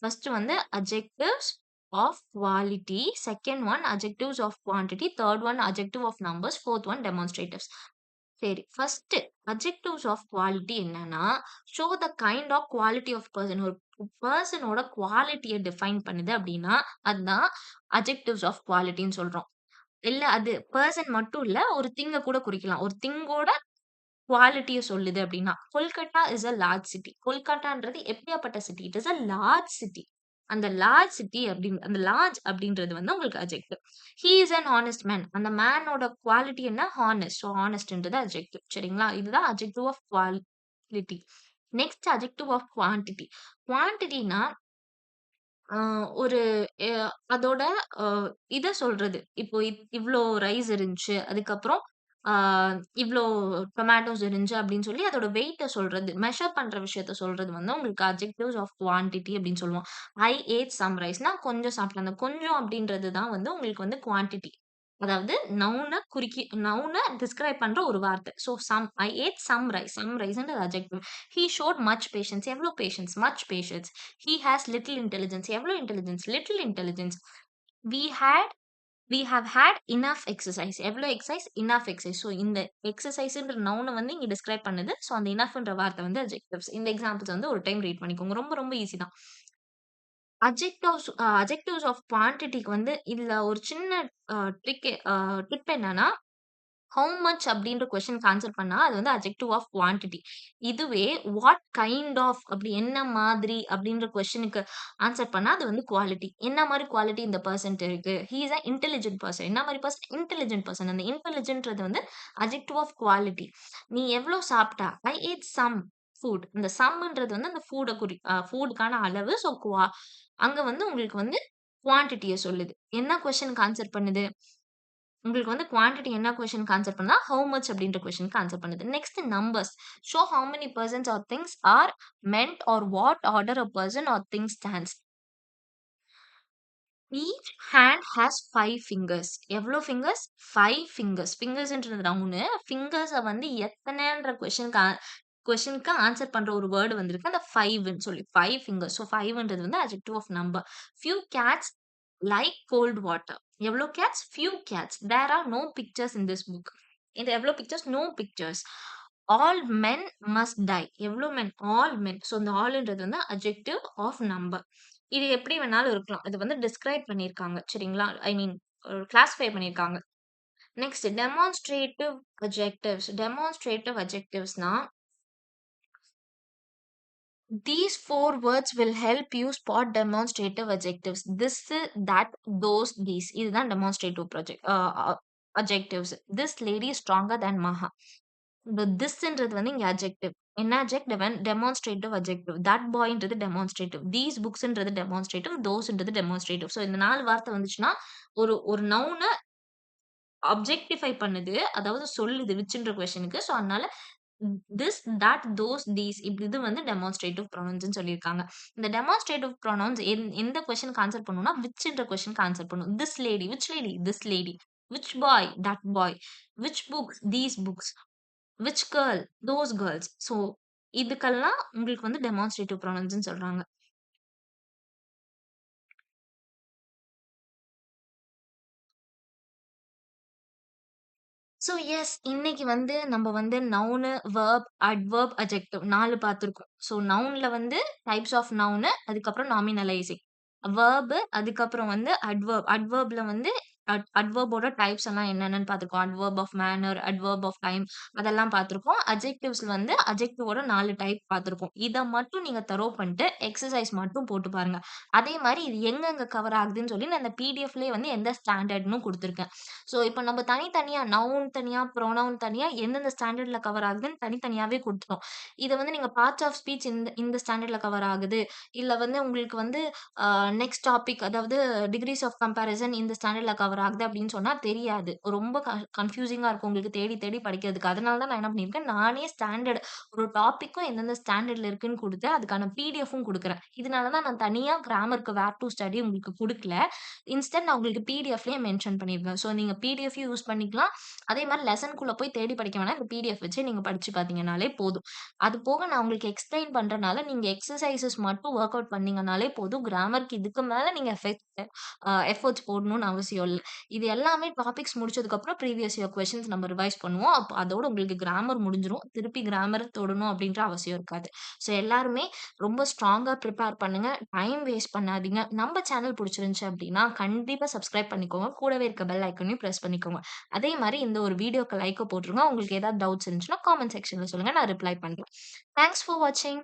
ஃபர்ஸ்ட் வந்து adjectives of quality. Second one adjectives of quantity. Third one adjective of numbers. Fourth one demonstratives. சரி. First adjectives of quality என்னன்னா, show the kind of quality of person. ஒரு பெர்சனோட குவாலிட்டிய define பண்ணுது அப்டின்னா, அதுதான் அட்ஜெக்டிவ்ஸ் ஆஃப் குவாலிட்டின்னு சொல்றோம். இல்ல அது பெர்சன் மட்டும் இல்ல, ஒரு திங்க கூட குறிக்கலாம். ஒரு திங்கோட குவாலிட்டிய சொல்லுது அப்டின்னா, Kolkata is a large city. கொல்கத்தான்றது எப்படியாப்பட்ட city? It is a large city. அந்த லார்ஜ் சிட்டி அப்டின்னு அந்த லார்ஜ் அப்டின்றது வந்து உங்களுக்கு adjective. He is an honest man. அந்த மேனோட குவாலிட்டி என்ன? ஹானஸ்ட். ஸோ ஹானஸ்ட்ன்றது அட்ஜெக்டிவ். சரிங்களா? இதுதான் adjective of quality. Next adjective of quantity. குவான்டிட்டினா ஆ ஒரு எ அதோட அ இத சொல்றது. இப்போ இவ்ளோ ரைஸ் இருந்துச்சு. அதுக்கப்புறம் ஆ இவ்ளோ டொமேட்டோஸ் இருந்துச்சு அப்படின்னு சொல்லி அதோட வெயிட்ட சொல்றது. மெஷர் பண்ற விஷயத்த சொல்றது வந்து உங்களுக்கு அட்ஜெக்டிவ்ஸ் ஆஃப் குவான்டிட்டி அப்படின்னு சொல்லுவோம். I ate some rice. நான் கொஞ்சம் சாப்பிட்டேன். அந்த கொஞ்சம் அப்படின்றது தான் வந்து உங்களுக்கு வந்து குவான்டிட்டி. அதாவது நவுன டிஸ்கிரைப் பண்ற ஒரு வார்த்தை. So I ate some rice. Some ரைஸ்ன்றது adjective. He showed much patience. எவ்ளோ patience? Much patience. He has little intelligence. எவ்ளோ intelligence? Little intelligence. We had we have had enough exercise. எவ்ளோ எக்சர்சைஸ்? Enough exercise. ஸோ இந்த எக்சர்சைஸ்ன்ற நவுன வந்து இங்க describe பண்ணுது. So அந்த இனஃப்ன்ற வார்த்தை வந்து அட்ஜெக்டிவ்ஸ். இந்த எக்ஸாம்பிள்ஸ் வந்து ஒரு டைம் ரீட் பண்ணிக்கோங்க. ரொம்ப ரொம்ப ஈஸி தான். அட்ஜெக்டிவ்ஸ் ஆஃப் குவான்டிட்டிக்கு வந்து இதுல ஒரு சின்ன அ ட்ரிக் டிப் என்னன்னா, ஹவ் மச் அப்டின்ற கொஸ்டின்க்கு ஆன்சர் பண்ணா, அது வந்து அட்ஜெக்டிவ் ஆஃப் குவான்டிட்டி. இதுவே வாட் கைண்ட் ஆஃப் அப்படி என்ன மாதிரி அப்படின்ற கொஸ்டினுக்கு ஆன்சர் பண்ணா, அது வந்து குவாலிட்டி. என்ன மாரி குவாலிட்டி இந்த பெர்சன்ட்ட இருக்கு? He is a intelligent person. என்ன மாரி பெர்சன்? Intelligent person. அந்த இன்டெலிஜென்ட்றது வந்து அட்ஜெக்டிவ் ஆஃப் குவாலிட்டி. நீ எவ்ளோ சாப்பிட்டா? I ate some food. இந்த சம்ன்றது வந்து அந்த ஃபுட்க்கான அளவு. ஸோ அங்க வந்து உங்களுக்கு வந்து குவான்டிட்டிய சொல்லுது. என்ன கொஸ்டினுக்கு ஆன்சர் பண்ணுது? உங்களுக்கு வந்து குவான்டிட்டி என்ன கொஸ்டின்க்கு ஆன்சர் பண்ணா, ஹவ் மச் அப்படின்ற கொஸ்டின்க்கு ஆன்சர் பண்ணுது. Next numbers. Show how many persons or things are meant or what order a person or thing stands. Each hand has 5 fingers. எவ்ளோ ஃபிங்கர்ஸ்? 5 ஃபிங்கர்ஸ். ஃபிங்கர்ஸ்ன்றது நவுனு. ஃபிங்கர்ஸ வந்து எத்தனைன்ற கொஸ்டின்க்கு ஆன்சர் பண்ற ஒரு வேர்ட் வந்திருக்கு. அந்த 5ன்னு சொல்லி. 5 ஃபிங்கர்ஸ். ஸோ 5ன்றது வந்து adjective of number. Few cats like cold water. எவ்ளோ cats? Few cats. There are no pictures in this book. இது எவ்ளோ pictures? No pictures. All men must die. எவ்ளோ மென்? All men. ஸோ இந்த ஆல்ன்றது வந்து adjective of number. இது எப்படி வேணாலும் இருக்கலாம். இது வந்து டிஸ்கிரைப் பண்ணியிருக்காங்க. சரிங்களா? ஐ மீன் கிளாஸிஃபை பண்ணியிருக்காங்க. Next demonstrative adjectives. டெமான்ஸ்ட்ரேட்டிவ் அட்ஜெக்டிவ்ஸ்னா these 4 words will help you spot demonstrative adjectives. This, that, those, these. இதுதான் demonstrative adjectives. This lady is stronger than Maha. இந்த thisன்றது வந்து இங்க adjective. என்ன adjective? Demonstrative adjective. That boyன்றது demonstrative. These booksன்றது demonstrative. Thoseன்றது demonstrative. So இந்த 4 வார்த்தை வந்துச்சுன்னா, ஒரு ஒரு நவுன அப்ஜெக்டிஃபை பண்ணுது. அதாவது சொல்லுது விச்ன்ற கொஸ்டினுக்கு. ஸோ அதனால திஸ், தட், தோஸ், தீஸ் இது வந்து டெமான்ஸ்ட்ரேட்டிவ் ப்ரொனவுன்ஸ்ன்னு சொல்லியிருக்காங்க. இந்த டெமான்ஸ்ட்ரேட்டிவ் ப்ரொனவுன்ஸ் எந்த கொஸ்டினுக்கு ஆன்சர் பண்ணும்னா, விச்ன்ற கொஸ்டினுக்கு ஆன்சர் பண்ணும். This lady, which lady? This lady. Which bye? That boy. Which books? These books. Which girl? Those girls. So இதுக்கெல்லாம் உங்களுக்கு வந்து டெமான்ஸ்ட்ரேட்டிவ் ப்ரொனவுன்ஸ்ன்னு சொல்றாங்க. ஸோ எஸ் இன்னைக்கு வந்து நம்ம வந்து நவுனு, வெர்ப், அட்வெர்ப், அட்ஜெக்டிவ் 4 பார்த்துருக்கோம். ஸோ நவுன்ல வந்து டைப்ஸ் ஆஃப் நவுனு, அதுக்கப்புறம் நாமினலைசிங். வெர்பு, அதுக்கப்புறம் வந்து அட்வெர்ப். அட்வெர்ப்ல வந்து அட்வெர்போட டைப்ஸ் எல்லாம் என்னென்னன்னு பார்த்துருக்கோம். Adverb of manner, adverb of time அதெல்லாம் பார்த்துருக்கோம். அட்ஜெக்டிவ்ஸ்ல வந்து அட்ஜெக்டிவோட 4 டைப் பார்த்துருக்கோம். இத மட்டும் நீங்க தரோ பண்ணிட்டு எக்ஸர்சைஸ் மட்டும் போட்டு பாருங்க. அதே மாரி இது எங்கெங்க கவர் ஆகுதுன்னு சொல்லி நான் இந்த பிடிஎஃப்லயே வந்து எந்த ஸ்டாண்டர்ட்ன்னு குடுத்துருக்கேன். ஸோ, இப்ப நம்ம தனித்தனியா நவுன் தனியா, ப்ரொனவுன் தனியா எந்தெந்த ஸ்டாண்டர்ட்ல கவர் ஆகுதுன்னு தனித்தனியாவே குடுத்துட்டோம். இத வந்து நீங்க பார்ட்ஸ் ஆஃப் ஸ்பீச் இந்த இந்த ஸ்டாண்டர்ட்ல கவர் ஆகுது. இல்ல வந்து உங்களுக்கு வந்து நெக்ஸ்ட் டாபிக் அதாவது டிகிரீஸ் ஆஃப் கம்பேரிசன் இந்த ஸ்டாண்டர்ட்ல கவர் ஆகுது அப்படின்னு சொன்னா தெரியாது. ரொம்ப கன்ஃப்யூசிங்கா இருக்கும் உங்களுக்கு தேடி தேடி படிக்கிறதுக்கு. அதனால தான் நான் என்ன பண்ணியிருக்கேன், நானே ஸ்டாண்டர்ட் ஒரு டாபிக்கும் எந்தெந்த ஸ்டாண்டர்ட்ல இருக்குன்னு குடுத்து, அதுக்கான பிடிஎஃப்பும் குடுக்குறேன். இதனால தான் நான் தனியா கிராமருக்கு வேர் டூ ஸ்டடி உங்களுக்கு குடுக்கல. இன்ஸ்டன்ட் நான் உங்களுக்கு பிடிஎஃப்லயே மென்ஷன் பண்ணியிருக்கேன். ஸோ நீங்க பிடிஎஃப் யூஸ் பண்ணிக்கலாம். அதே மாரி லெசன்க்குள்ள போய் தேடி படிக்க வேணாம். இந்த பிடிஎஃப் வச்சு நீங்க படிச்சு பார்த்தீங்கனாலே போதும். அது போக நான் உங்களுக்கு எக்ஸ்ப்ளைன் பண்றனால, நீங்க எக்ஸர்சைஸஸ் மட்டும் வொர்க் அவுட் பண்ணீங்கனாலே போதும். கிராமருக்கு இதுக்கு மேல நீங்க எஃபோர்ட்ஸ் போடணும்னு அவசியம் இல்ல. இது எல்லாமே டாபிக்ஸ் முடிச்சதுக்கப்புறம் ப்ரீவியஸ் இயர் கொஸ்டின்ஸ் நம்ம ரிவைஸ் பண்ணுவோம். அப்ப அதோட உங்களுக்கு கிராமர் முடிஞ்சிரும். திருப்பி கிராமர் தொடணும் அப்படின்ற அவசியம் இருக்காது. ஸோ எல்லாருமே ரொம்ப ஸ்ட்ராங்கா ப்ரிப்பேர் பண்ணுங்க. டைம் வேஸ்ட் பண்ணாதீங்க. நம்ம சேனல் புடிச்சிருந்துச்சு அப்படின்னா, கண்டிப்பா சப்ஸ்கிரைப் பண்ணிக்கோங்க. கூடவே இருக்க பெல் ஐகானையும் பிரஸ் பண்ணிக்கோங்க. அதே மாரி இந்த ஒரு வீடியோக்கு லைக்க போட்டுருங்க. உங்களுக்கு ஏதாவது டவுட்ஸ் இருந்துச்சுன்னா, காமெண்ட் செக்ஷன்ல சொல்லுங்க. நான் ரிப்ளை பண்றேன். தேங்க்ஸ் ஃபார் வாட்சிங்.